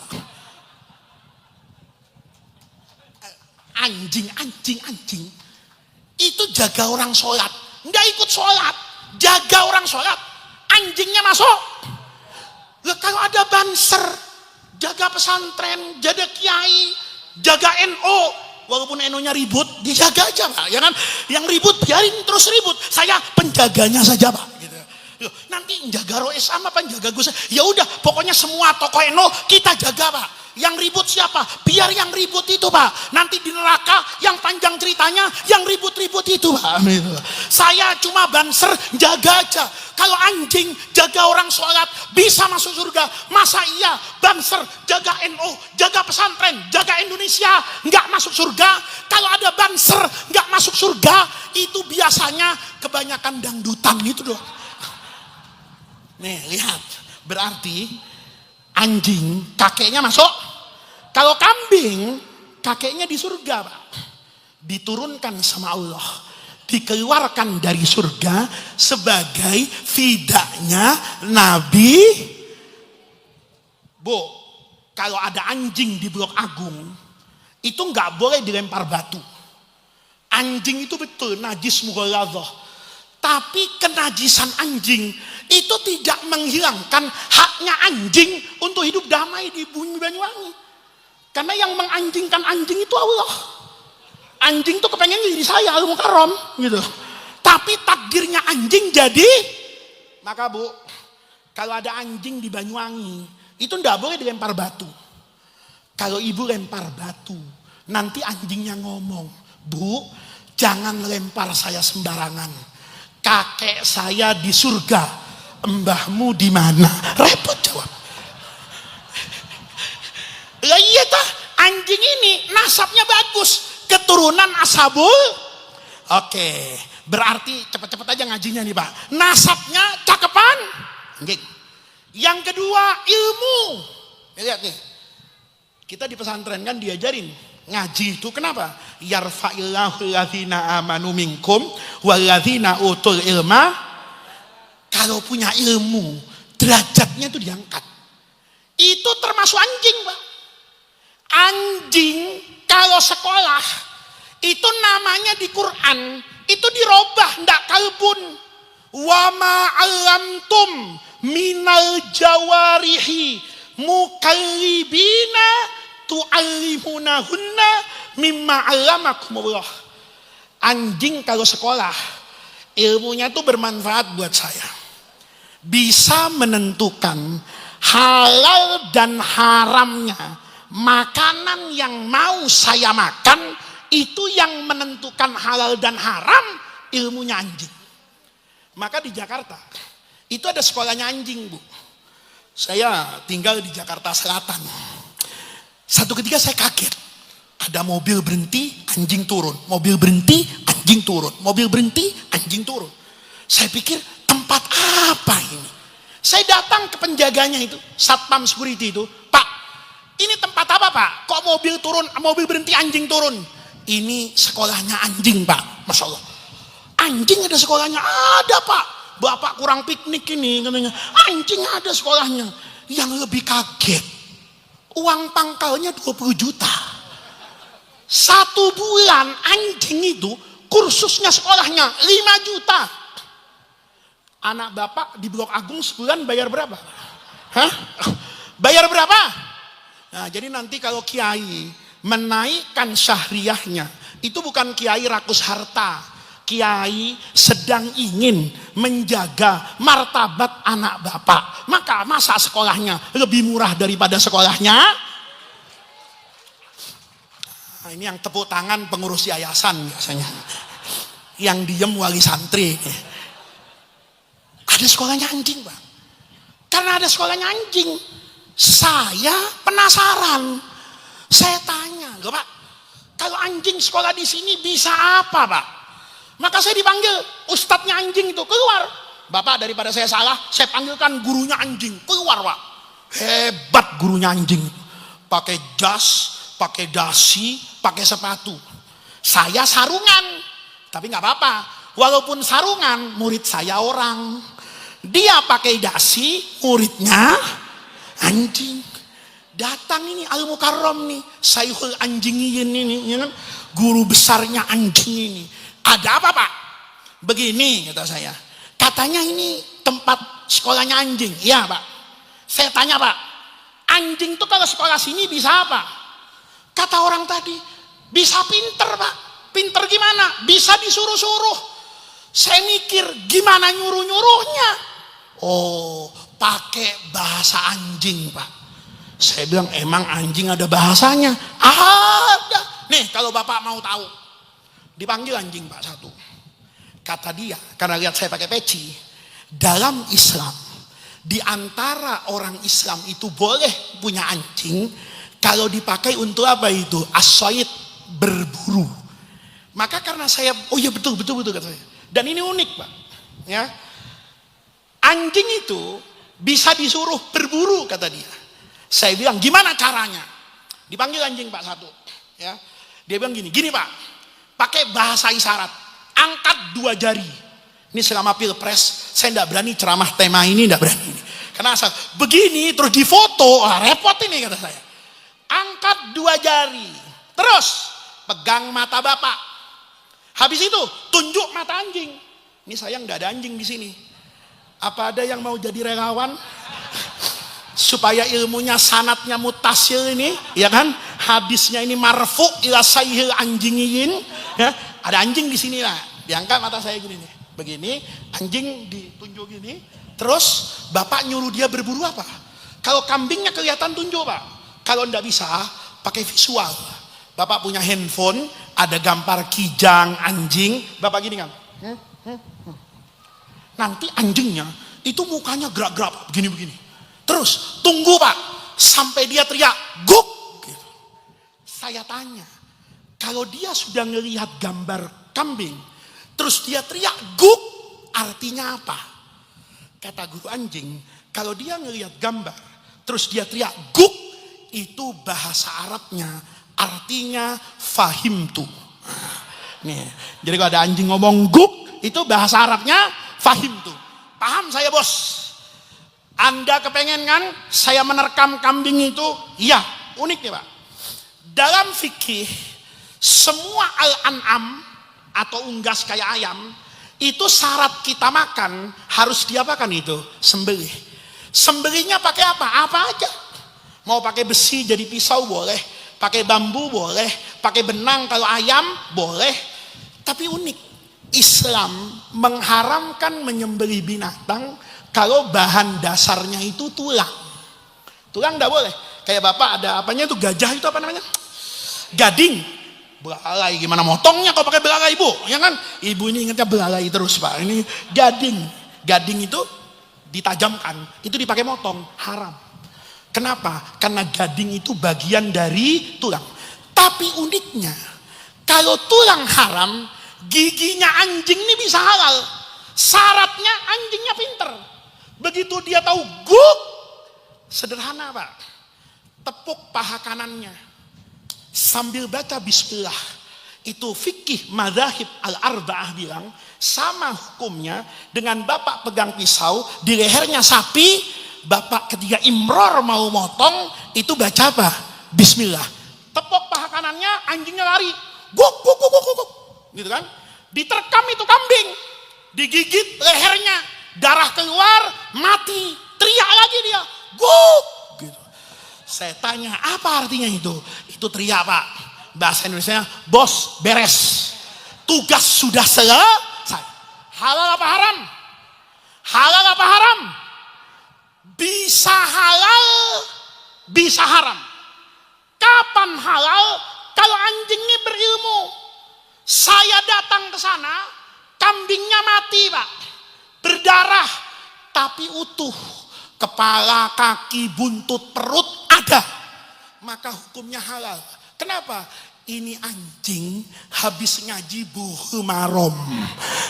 Anjing itu jaga orang sholat, nggak ikut sholat, jaga orang sholat, anjingnya masuk. Loh, kalau ada banser jaga pesantren, jaga kiai, jaga NO, walaupun NO-nya ribut, dijaga aja Pak. Ya kan? Yang ribut biarin terus ribut, saya penjaganya saja Pak. Gitu. Loh, nanti jaga Rois sama penjaga Gus. Ya udah, pokoknya semua tokoh NO kita jaga Pak. Yang ribut siapa? Biar yang ribut itu Pak. Nanti di neraka yang panjang ceritanya, yang ribut-ribut itu Pak. Saya cuma banser jaga aja. Kalau anjing jaga orang sholat bisa masuk surga. Masa iya banser jaga NO, jaga pesantren, jaga Indonesia nggak masuk surga? Kalau ada banser nggak masuk surga, itu biasanya kebanyakan dangdutan gitu doang. Nih lihat, berarti anjing kakeknya masuk. Kalau kambing kakeknya di surga Pak. Diturunkan sama Allah, dikeluarkan dari surga sebagai fidaknya Nabi. Bu, kalau ada anjing di Blok Agung itu nggak boleh dilempar batu. Anjing itu betul najis mughaladzah, tapi kenajisan anjing itu tidak menghilangkan haknya anjing untuk hidup damai di bumi Banyuwangi. Karena yang menganjingkan anjing itu Allah. Anjing tuh kepengen jadi saya Al-Mukarram gitu. Tapi takdirnya anjing jadi. Maka Bu, kalau ada anjing di Banyuwangi itu ndak boleh dilempar batu. Kalau ibu lempar batu, nanti anjingnya ngomong, Bu, jangan lempar saya sembarangan. Kakek saya di surga, mbahmu di mana? Repot jawab. Lah iya tah, anjing ini nasabnya bagus, keturunan Ashabul. Oke, berarti cepet-cepet aja ngajinya nih Pak. Nasabnya cakepan. Yang kedua ilmu. Lihat nih, kita di pesantren kan diajarin ngaji itu kenapa? Yarfa'illahu alladzina amanu minkum walladzina utul ilma. Kalau punya ilmu, derajatnya itu diangkat. Itu termasuk anjing Pak. Anjing kalau sekolah itu namanya di Quran itu dirobah ndak kalbun. Wa ma 'allamtum minal jawarihi mukallibina tu'allimunahunna mimma 'allamakumullah. Anjing kalau sekolah ilmunya itu bermanfaat buat saya. Bisa menentukan halal dan haramnya makanan yang mau saya makan. Itu yang menentukan halal dan haram ilmunya anjing. Maka di Jakarta itu ada sekolahnya anjing Bu. Saya tinggal di Jakarta Selatan. Satu ketika saya kaget, ada mobil berhenti anjing turun, mobil berhenti anjing turun, mobil berhenti anjing turun. Saya pikir tempat apa ini? Saya datang ke penjaganya itu, satpam security itu, Pak, ini tempat apa Pak? Kok mobil turun, mobil berhenti anjing turun? Ini sekolahnya anjing Pak. Masya Allah. Anjing ada sekolahnya? Ada Pak. Bapak kurang piknik ini katanya. Anjing ada sekolahnya. Yang lebih kaget, uang pangkalnya 20 juta. 1 bulan anjing itu kursusnya sekolahnya 5 juta. Anak bapak di Blok Agung sebulan bayar berapa? Hah? Bayar berapa? Nah, jadi nanti kalau kiai menaikkan syahriahnya, itu bukan kiai rakus harta. Kiai sedang ingin menjaga martabat anak bapak. Maka masa sekolahnya lebih murah daripada sekolahnya? Nah, ini yang tepuk tangan pengurus yayasan biasanya. Yang diem wali santri. Ada sekolahnya anjing Pak. Karena ada sekolahnya anjing, saya penasaran. Saya tanya, loh Pak, kalau anjing sekolah di sini bisa apa Pak? Maka saya dipanggil, ustadznya anjing itu keluar. Bapak daripada saya salah, saya panggilkan gurunya anjing keluar Pak. Hebat gurunya anjing, pakai jas, pakai dasi, pakai sepatu. Saya sarungan, tapi nggak apa-apa. walaupun sarungan, murid saya orang. Dia pakai dasi, muridnya anjing. Datang ini Al-Mukarram nih, Syekhul Anjingiyin ini, ya kan? Guru besarnya anjing ini. Ada apa Pak? Begini kata saya. Katanya ini tempat sekolahnya anjing. Iya Pak. Saya tanya Pak, anjing tuh kalau sekolah sini bisa apa? Kata orang tadi, bisa pinter Pak. Pinter gimana? Bisa disuruh-suruh. Saya mikir gimana nyuruh-nyuruhnya. Oh, pakai bahasa anjing Pak. Saya bilang emang anjing ada bahasanya? Ada. Nih kalau Bapak mau tahu, dipanggil anjing Pak satu. Kata dia, karena lihat saya pakai peci, dalam Islam, di antara orang Islam itu boleh punya anjing kalau dipakai untuk apa itu? As-sayd, berburu. Maka karena saya, oh iya betul kata saya. Dan ini unik Pak, ya. Anjing itu bisa disuruh berburu kata dia. Saya bilang gimana caranya? Dipanggil anjing Pak satu, ya. Dia bilang gini Pak, pakai bahasa isyarat. Angkat 2 jari. Ini selama pilpres saya tidak berani ceramah tema ini, tidak berani. Karena asal begini terus difoto, repot ini kata saya. Angkat 2 jari, terus pegang mata Bapak. Habis itu tunjuk mata anjing. Ini saya nggak ada anjing di sini. Apa ada yang mau jadi relawan? Supaya ilmunya sanatnya mutasil ini, ya kan? Hadisnya ini marfu ila Syekhul Anjingiyin, ya. Ada anjing di sini lah. Diangkat mata saya gini nih. Begini, anjing ditunjuk gini. Terus Bapak nyuruh dia berburu apa? Kalau kambingnya kelihatan tunjuk Pak. Kalau enggak bisa, pakai visual. Bapak punya handphone, ada gambar kijang, anjing. Bapak gini kan. Nanti anjingnya itu mukanya gerak-gerak begini-begini. Terus tunggu Pak sampai dia teriak guk gitu. Saya tanya, kalau dia sudah ngelihat gambar kambing terus dia teriak guk, artinya apa? Kata guru anjing, kalau dia ngelihat gambar terus dia teriak guk, itu bahasa Arabnya artinya fahimtu. Nih, jadi kalau ada anjing ngomong guk, itu bahasa Arabnya fahimtu. Paham saya bos? Anda kepengen kan saya menerkam kambing itu? Iya, unik nih Pak. Dalam fikih, semua al-an'am atau unggas kayak ayam, itu syarat kita makan harus diapakan itu? Sembelih. Sembelihnya pakai apa? Apa aja. Mau pakai besi jadi pisau boleh, pakai bambu boleh, pakai benang kalau ayam boleh. Tapi unik, Islam mengharamkan menyembelih binatang kalau bahan dasarnya itu tulang. Tulang enggak boleh. Kayak Bapak ada apanya itu gajah itu apa namanya? Gading. Belalai gimana motongnya kalau pakai belalai Bu? Ya kan? Ibu ini ingatnya belalai terus Pak. Ini gading. Gading itu ditajamkan, itu dipakai motong, haram. Kenapa? Karena gading itu bagian dari tulang. Tapi uniknya, kalau tulang haram, giginya anjing ini bisa halal. Syaratnya anjingnya pinter. Begitu dia tahu guk, sederhana Pak, tepuk paha kanannya sambil baca bismillah. Itu fikih madzhab al-arba'ah bilang sama hukumnya dengan Bapak pegang pisau di lehernya sapi, Bapak ketika imror mau motong itu baca apa? Bismillah. Tepuk paha kanannya, anjingnya lari, guk guk guk guk guk, gitu kan? Diterkam itu kambing, digigit lehernya, darah keluar, mati, teriak lagi dia, guk, gitu. Saya tanya, apa artinya itu? Itu teriak Pak, bahasa Indonesia, bos beres, tugas sudah selesai. Halal apa haram? Halal apa haram? Bisa halal, bisa haram. Kapan halal? Kalau anjing ini berilmu. Saya datang ke sana, kambingnya mati Pak, berdarah, tapi utuh, kepala, kaki, buntut, perut ada, maka hukumnya halal. Kenapa? Ini anjing habis ngaji buhu marom,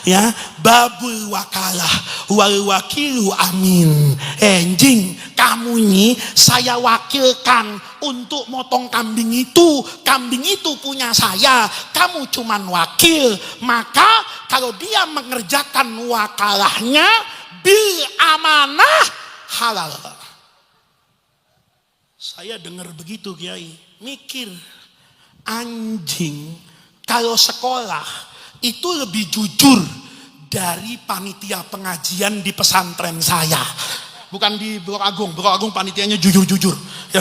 ya, babul wakalah wal wakilu amin. Anjing, kamu ini saya wakilkan untuk motong kambing itu. Kambing itu punya saya, kamu cuman wakil. Maka kalau dia mengerjakan wakalahnya bil amanah halal. Saya dengar begitu Kiai, mikir, anjing kalau sekolah itu lebih jujur dari panitia pengajian di pesantren saya. Bukan di Blok Agung panitianya jujur-jujur. Ya.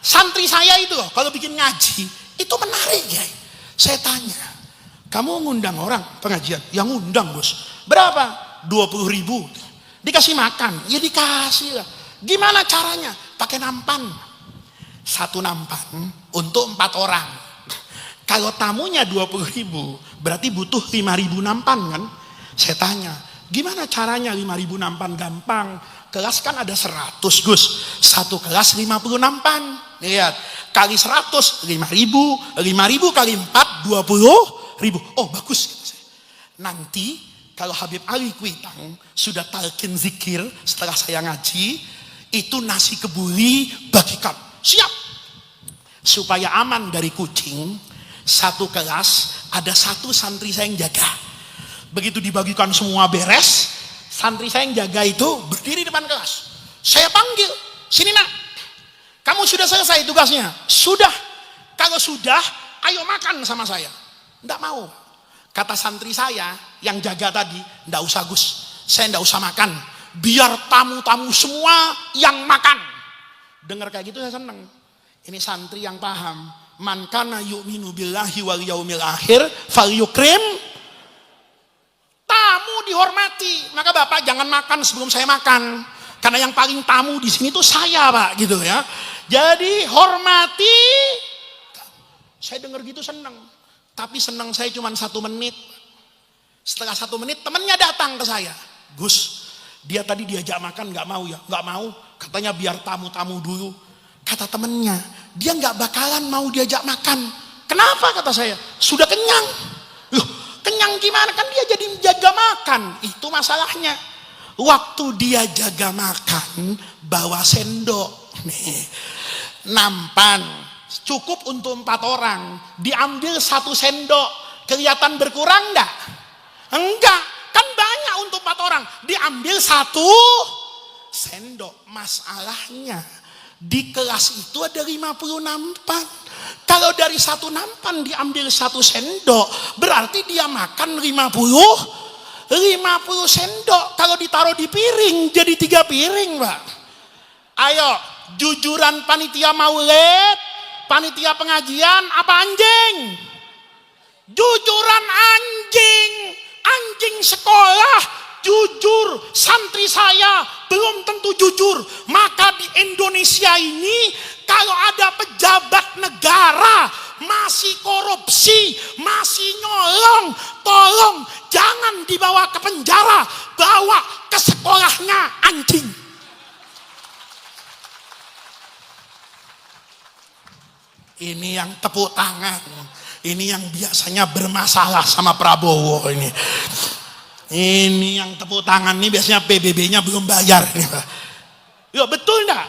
Santri saya itu loh, kalau bikin ngaji itu menarik ya. Saya tanya, kamu ngundang orang pengajian? Yang ngundang bos. Berapa? 20.000. Dikasih makan? Ya dikasih lah. Gimana caranya? Pakai nampan. Satu nampan untuk 4 orang. Kalau tamunya 20.000, berarti butuh 5.000 nampan kan? Saya tanya, gimana caranya 5.000 nampan? Gampang. Kelas kan ada 100 Gus. Satu kelas 50 nampan. Lihat, kali 100 5.000, 5.000 kali 4 20.000. Oh bagus. Nanti kalau Habib Ali Kuitang sudah talqin zikir setelah saya ngaji, itu nasi kebuli bagikan. Siap. Supaya aman dari kucing, satu kelas ada 1 santri saya yang jaga. Begitu dibagikan semua beres, santri saya yang jaga itu berdiri depan kelas. Saya panggil, sini nak, kamu sudah selesai tugasnya? Sudah. Kalau sudah, ayo makan sama saya. Tidak mau. Kata santri saya yang jaga tadi, tidak usah Gus, saya tidak usah makan. Biar tamu-tamu semua yang makan. Dengar kayak gitu saya senang. Ini santri yang paham. Man kana yu'minu billahi wal yaumil akhir falyukrim. Tamu dihormati. Maka Bapak jangan makan sebelum saya makan. Karena yang paling tamu di sini tuh saya, Pak, gitu ya. Jadi hormati. Saya dengar gitu senang. Tapi senang saya cuma 1 menit. Setelah 1 menit temannya datang ke saya. Gus, dia tadi diajak makan nggak mau ya? Nggak mau. Katanya biar tamu-tamu dulu. Kata temennya, dia nggak bakalan mau diajak makan. Kenapa? Kata saya, sudah kenyang. Loh, kenyang gimana? Kan dia jadi jaga makan. Itu masalahnya. Waktu dia jaga makan, bawa sendok. Nih, nampan. Cukup untuk 4 orang. Diambil 1 sendok. Kelihatan berkurang enggak? Enggak. Kan banyak untuk 4 orang. Diambil 1 sendok. Masalahnya, di kelas itu ada 50 nampan. Kalau dari 1 nampan diambil 1 sendok, berarti dia makan 50 sendok. Kalau ditaruh di piring, jadi 3 piring, Pak. Ayo, jujuran panitia maulid, panitia pengajian, apa anjing? Jujuran anjing. Anjing sekolah jujur, santri saya belum tentu jujur. Maka di Indonesia ini kalau ada pejabat negara masih korupsi, masih nyolong, tolong jangan dibawa ke penjara, bawa ke sekolahnya anjing. Ini yang tepuk tangan, ini yang biasanya bermasalah sama Prabowo ini. Ini yang tepuk tangan nih biasanya PBB-nya belum bayar. Ya betul enggak?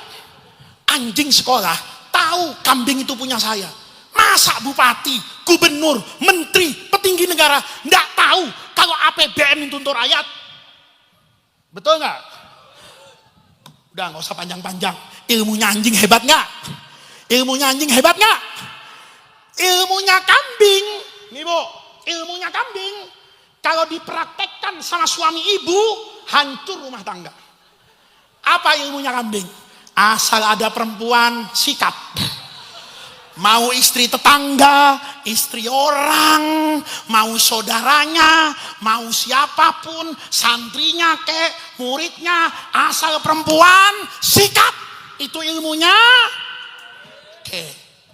Anjing sekolah tahu kambing itu punya saya. Masa bupati, gubernur, menteri, petinggi negara enggak tahu kalau APBN itu untuk rakyat? Betul enggak? Udah nggak usah panjang-panjang. Ilmunya anjing hebat enggak? Ilmunya anjing hebat enggak? Ilmunya kambing. Nih Bu, ilmunya kambing. Kalau dipraktekkan sama suami ibu, hancur rumah tangga. Apa ilmunya kambing? Asal ada perempuan, sikat. Mau istri tetangga, istri orang, mau saudaranya, mau siapapun, santrinya kek, muridnya, asal perempuan, sikat. Itu ilmunya. Oke,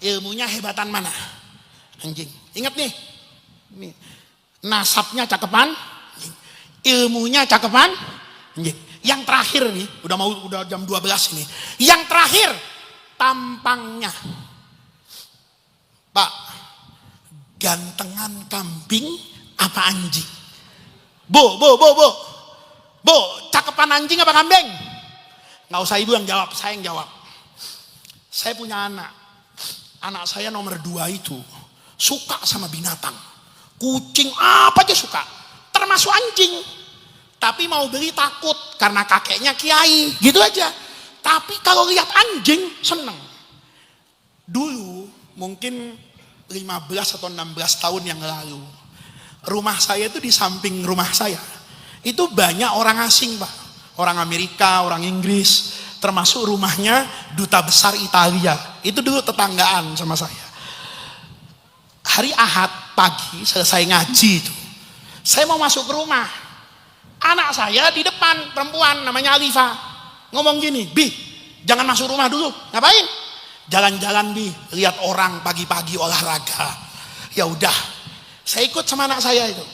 ilmunya hebatan mana? Anjing. Ingat nih. Nih. Nasabnya cakepan, ilmunya cakepan. Yang terakhir nih, udah jam 12 ini. Yang terakhir, tampangnya. Pak, gantengan kambing apa anjing? Bu, cakepan anjing apa kambing? Nggak usah ibu yang jawab, saya yang jawab. Saya punya anak. Anak saya nomor 2 itu suka sama binatang. Kucing apa aja suka. Termasuk anjing. Tapi mau beli takut karena kakeknya kiai. Gitu aja. Tapi kalau lihat anjing seneng. Dulu mungkin 15 atau 16 tahun yang lalu. Rumah saya itu di samping rumah saya. Itu banyak orang asing Pak. Orang Amerika, orang Inggris. Termasuk rumahnya duta besar Italia. Itu dulu tetanggaan sama saya. Hari Ahad pagi selesai ngaji itu. Saya mau masuk ke rumah. Anak saya di depan, perempuan namanya Alifa. Ngomong gini, Bi, jangan masuk rumah dulu. Ngapain? Jalan-jalan Bi, lihat orang pagi-pagi olahraga. Ya udah, saya ikut sama anak saya itu.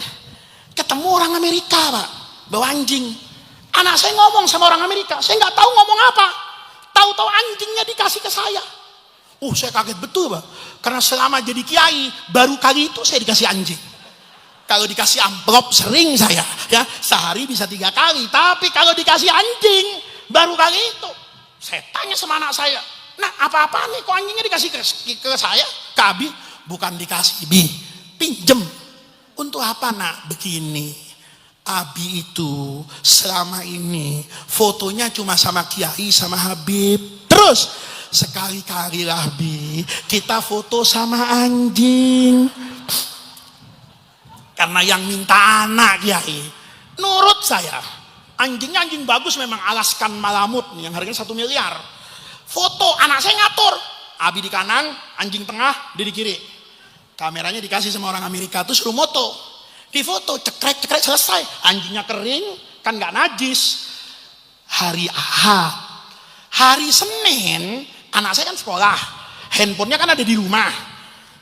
Ketemu orang Amerika Pak, bawa anjing. Anak saya ngomong sama orang Amerika, saya nggak tahu ngomong apa. Tahu-tahu anjingnya dikasih ke saya. Saya kaget betul Pak. Karena selama jadi kiai, baru kali itu saya dikasih anjing. Kalau dikasih amplop sering saya, ya sehari bisa 3 kali. Tapi kalau dikasih anjing, baru kali itu. Saya tanya sama anak saya, nah apa-apa nih kok anjingnya dikasih ke saya? Ke Abi, bukan dikasih Bi, pinjem. Untuk apa nak? Begini. Abi itu selama ini fotonya cuma sama Kiai sama Habib. Terus sekali-kali lah Bi, kita foto sama anjing. Karena yang minta anak Kiai. Nurut saya. Anjingnya anjing bagus memang, Alaskan Malamut yang harganya 1 miliar. Foto anak saya ngatur. Abi di kanan, anjing tengah, dia di kiri. Kameranya dikasih sama orang Amerika terus suruh moto. Di foto cekrek selesai, anjingnya kering kan nggak najis. Hari Ahad, hari Senin anak saya kan sekolah, handphonenya kan ada di rumah.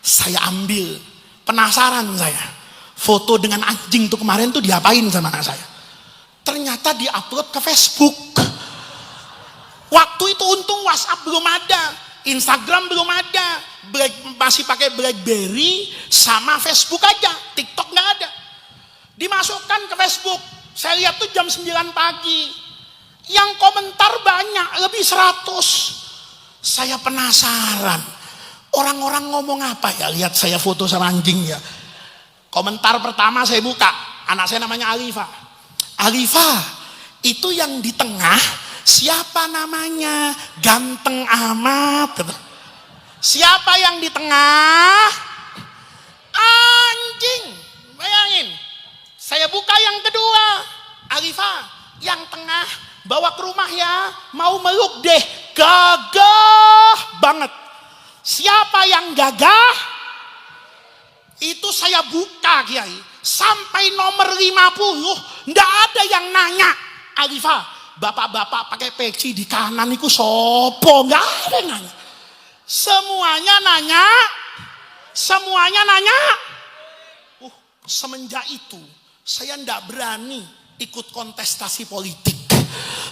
Saya ambil, penasaran saya, foto dengan anjing tuh kemarin tuh diapain sama anak saya. Ternyata diupload ke Facebook. Waktu itu untung WhatsApp belum ada, Instagram belum ada, masih pakai BlackBerry sama Facebook aja, TikTok nggak ada. Dimasukkan ke Facebook, saya lihat tuh jam 9 pagi. Yang komentar banyak, lebih 100. Saya penasaran, orang-orang ngomong apa ya, lihat saya foto sama anjing ya. Komentar pertama saya buka, anak saya namanya Alifa. Alifa, itu yang di tengah siapa namanya? Ganteng amat. Siapa yang di tengah? Anjing. Bayangin. Saya buka yang kedua. Alifa, yang tengah bawa ke rumah ya. Mau meluk deh. Gagah banget. Siapa yang gagah? Itu saya buka Kiai. Sampai nomor 50. Nggak ada yang nanya. Alifa, bapak-bapak pakai peci di kanan itu sopo. Nggak ada yang nanya. Semuanya nanya. Semenjak itu saya nggak berani ikut kontestasi politik.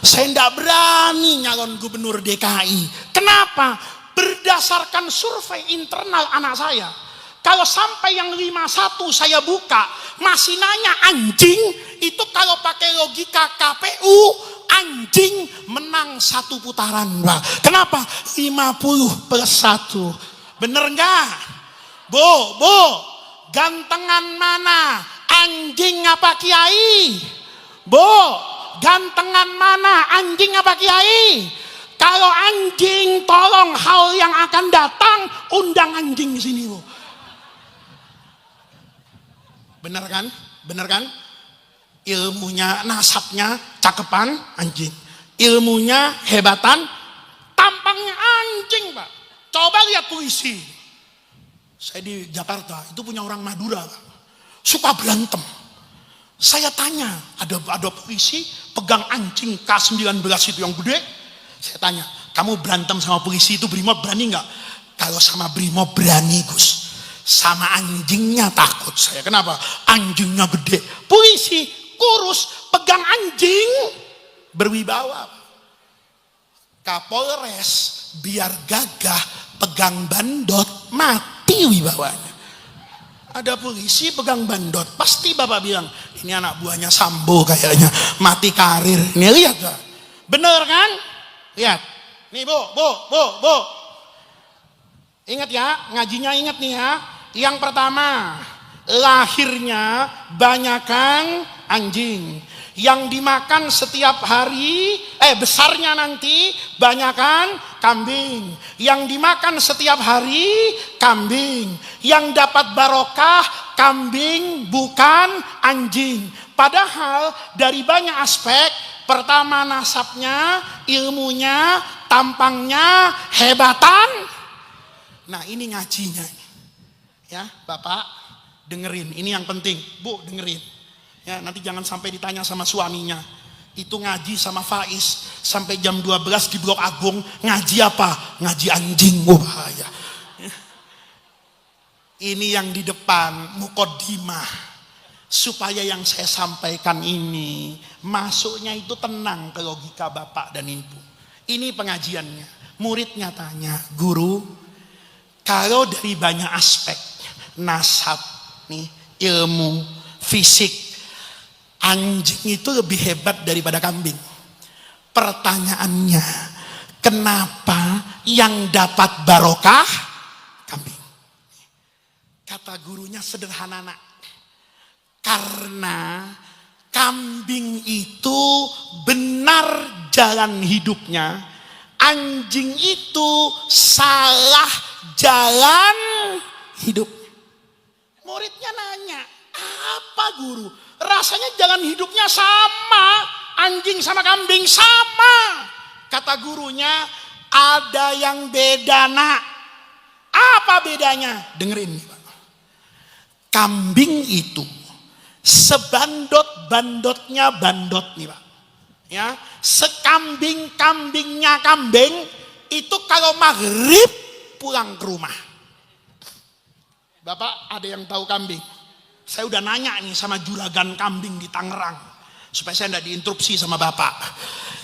Saya nggak berani nyalon gubernur DKI. Kenapa? Berdasarkan survei internal anak saya, kalau sampai yang 51 saya buka masih nanya anjing, itu kalau pakai logika KPU anjing menang 1 putaran Pak. Kenapa? 50+1. Bener nggak? Bu, gantengan mana? Anjing apa Kiai? Bu, gantengan mana? Anjing apa Kiai? Kalau anjing, tolong hal yang akan datang undang anjing di sini, Bu. Bener kan? Ilmunya, nasabnya, cakepan anjing. Ilmunya, hebatan, tampangnya anjing, Pak. Coba lihat puisi. Saya di Jakarta, itu punya orang Madura, Pak. Suka berantem. Saya tanya, ada polisi pegang anjing K19 itu yang gede. Saya tanya, kamu berantem sama polisi itu Brimob berani nggak? Kalau sama Brimob berani Gus. Sama anjingnya takut saya. Kenapa? Anjingnya gede. Polisi kurus pegang anjing berwibawa. Kapolres biar gagah pegang bandot mati wibawanya. Ada polisi pegang bandot, pasti bapak bilang, ini anak buahnya Sambo kayaknya, mati karir. Ini lihat gak? Bener kan? Lihat. Nih bu. Ingat ya, ngajinya ingat nih ya. Yang pertama, lahirnya banyakan anjing. Yang dimakan setiap hari, besarnya nanti banyakan kambing. Yang dimakan setiap hari kambing. Yang dapat barokah kambing bukan anjing. Padahal dari banyak aspek, pertama nasabnya, ilmunya, tampangnya, hebatan. Nah ini ngajinya. Ya Bapak dengerin, ini yang penting. Bu dengerin. Ya, nanti jangan sampai ditanya sama suaminya. Itu ngaji sama Faiz sampai jam 12 di Blok Agung. Ngaji apa? Ngaji anjing. Oh bahaya. Ini yang di depan mukodimah. Supaya yang saya sampaikan ini masuknya itu tenang ke logika bapak dan ibu. Ini pengajiannya. Muridnya tanya, guru, kalau dari banyak aspek, nasab, nih, ilmu, fisik, anjing itu lebih hebat daripada kambing. Pertanyaannya, kenapa yang dapat barokah kambing? Kata gurunya sederhana nak. Karena kambing itu benar jalan hidupnya, anjing itu salah jalan hidup. Muridnya nanya, apa guru? Rasanya jalan hidupnya sama, anjing sama kambing sama. Kata gurunya, ada yang beda nak. Apa bedanya? Dengerin nih Pak. Kambing itu sebandot-bandotnya bandot nih Pak. Ya, sekambing-kambingnya kambing itu kalau maghrib pulang ke rumah. Bapak ada yang tahu kambing? Saya udah nanya nih sama juragan kambing di Tangerang. Supaya saya tidak diinterupsi sama bapak.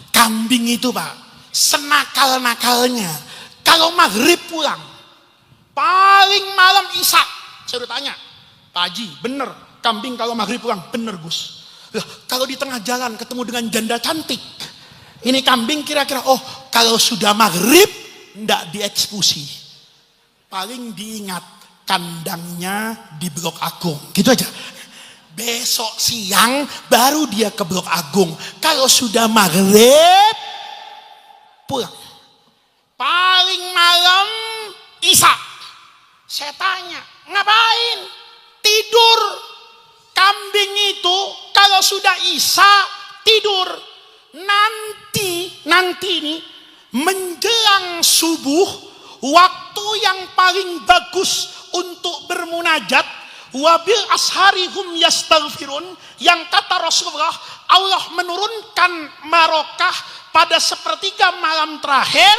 Kambing itu Pak, senakal-nakalnya. Kalau maghrib pulang, paling malam Isya. Saya udah tanya, Pak Haji bener kambing kalau maghrib pulang? Bener Gus. Kalau di tengah jalan ketemu dengan janda cantik, ini kambing kira-kira, oh kalau sudah maghrib ndak dieksekusi. Paling diingat kandangnya di Blok Agung, gitu aja. Besok siang baru dia ke Blok Agung. Kalau sudah maghrib pulang. Paling malam Isya. Saya tanya, ngapain? Tidur. Kambing itu kalau sudah Isya tidur. Nanti nih menjelang subuh, waktu yang paling bagus untuk bermunajat, wabil asharihum yastaghfirun, yang kata Rasulullah, Allah menurunkan barokah pada sepertiga malam terakhir.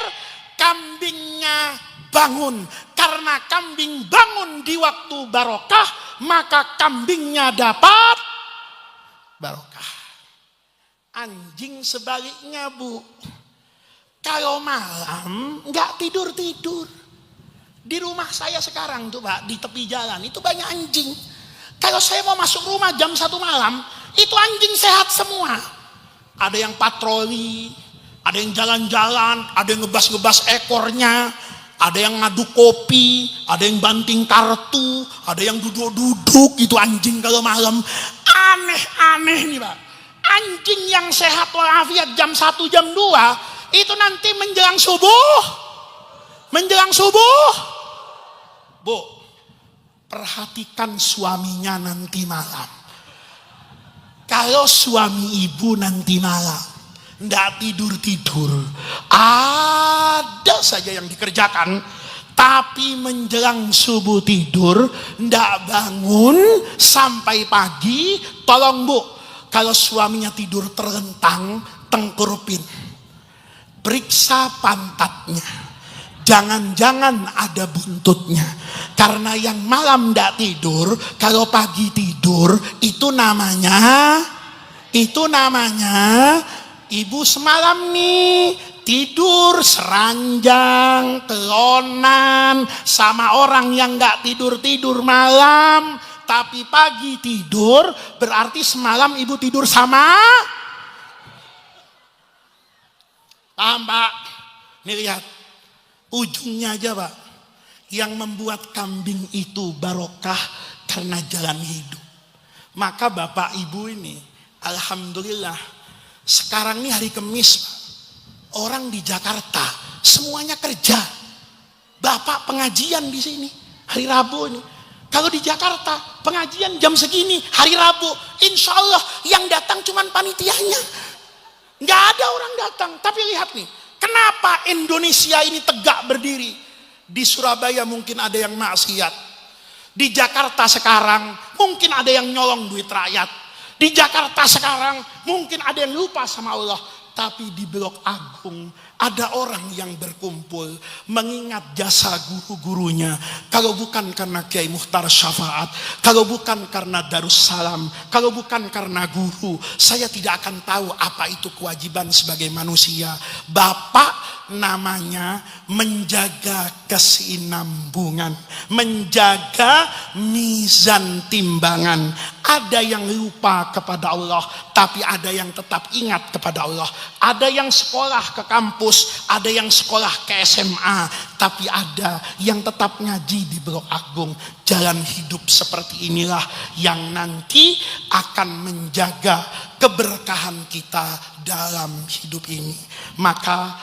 Kambingnya bangun, karena kambing bangun di waktu barokah, maka kambingnya dapat barokah. Anjing sebaliknya Bu, kalau malam nggak tidur. Di rumah saya sekarang tuh Pak, di tepi jalan itu banyak anjing. Kalau saya mau masuk rumah jam 1 malam, itu anjing sehat semua. Ada yang patroli, ada yang jalan-jalan, ada yang ngebas-ngebas ekornya, ada yang ngadu kopi, ada yang banting kartu, ada yang duduk-duduk gitu anjing kalau malam. Aneh-aneh nih Pak. Anjing yang sehat walafiat jam 1, jam 2, itu nanti menjelang subuh. Bu, perhatikan suaminya nanti malam. Kalau suami ibu nanti malam nggak tidur, ada saja yang dikerjakan, tapi menjelang subuh tidur, nggak bangun sampai pagi. Tolong Bu, kalau suaminya tidur terlentang, tengkurupin, periksa pantatnya. Jangan-jangan ada buntutnya. Karena yang malam tidak tidur, kalau pagi tidur, itu namanya ibu semalam nih tidur seranjang, kelonan, sama orang yang gak tidur-tidur malam, tapi pagi tidur, berarti semalam ibu tidur sama. Paham Pak? Nih lihat, ujungnya aja Pak. Yang membuat kambing itu barokah karena jalan hidup. Maka Bapak Ibu ini, alhamdulillah, sekarang ini hari Kamis Pak. Orang di Jakarta semuanya kerja. Bapak pengajian di sini hari Rabu ini. Kalau di Jakarta pengajian jam segini hari Rabu, insya Allah yang datang cuman panitianya. Nggak ada orang datang. Tapi lihat nih, kenapa Indonesia ini tegak berdiri? Di Surabaya mungkin ada yang maksiat. Di Jakarta sekarang mungkin ada yang nyolong duit rakyat. Di Jakarta sekarang mungkin ada yang lupa sama Allah. Tapi di Blok Agung ada orang yang berkumpul mengingat jasa guru-gurunya. Kalau bukan karena Kiai Mukhtar Syafaat, kalau bukan karena Darussalam, kalau bukan karena guru, saya tidak akan tahu apa itu kewajiban sebagai manusia. Bapak namanya menjaga kesinambungan, menjaga mizan timbangan. Ada yang lupa kepada Allah, tapi ada yang tetap ingat kepada Allah. Ada yang sekolah ke kampus, ada yang sekolah ke SMA, tapi ada yang tetap ngaji di Blok Agung. Jalan hidup seperti inilah yang nanti akan menjaga keberkahan kita dalam hidup ini. Maka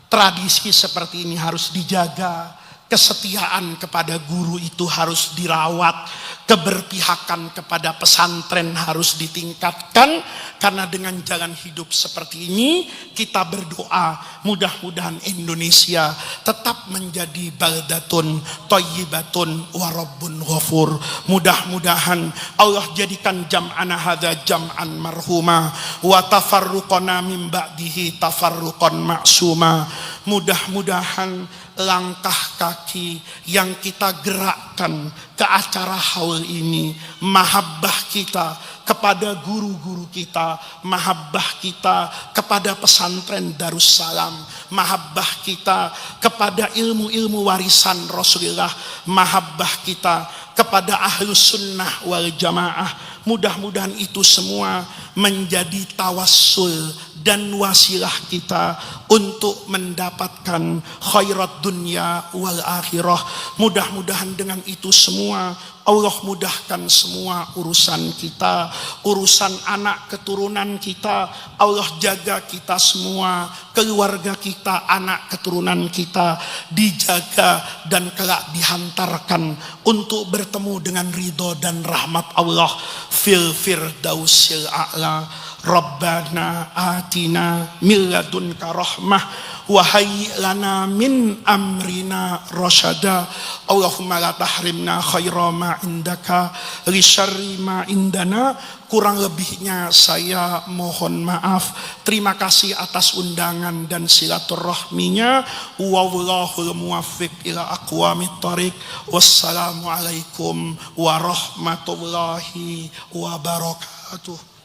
tradisi seperti ini harus dijaga. Kesetiaan kepada guru itu harus dirawat. Keberpihakan kepada pesantren harus ditingkatkan. Karena dengan jalan hidup seperti ini, kita berdoa mudah-mudahan Indonesia tetap menjadi baldatun thayyibatun wa rabbun ghafur. Mudah-mudahan Allah jadikan jam'ana hadza jam'an marhuma wa tafarruqana min ba'dihi tafarruqan ma'suma. Mudah-mudahan langkah kaki yang kita gerakkan ke acara haul ini, mahabbah kita kepada guru-guru kita, mahabbah kita kepada pesantren Darussalam, mahabbah kita kepada ilmu-ilmu warisan Rasulullah, mahabbah kita kepada ahlus sunnah wal jamaah. Mudah-mudahan itu semua menjadi tawassul dan wasilah kita untuk mendapatkan khairat dunia wal akhirah. Mudah-mudahan dengan itu semua Allah mudahkan semua urusan kita, urusan anak keturunan kita. Allah jaga kita semua, keluarga kita, anak keturunan kita dijaga dan kelak dihantarkan untuk bertemu dengan ridho dan rahmat Allah fil firdausil a'la. Rabbana atina min ladunka rahmah wa hayyi lana min amrina rasyada. Allahumma la tahrimna khaira ma indaka li syarri ma indana. Kurang lebihnya saya mohon maaf. Terima kasih atas undangan dan silaturahminya. Wallahul muwaffiq ila aqwamit thariq. Wassalamualaikum warahmatullahi wabarakatuh.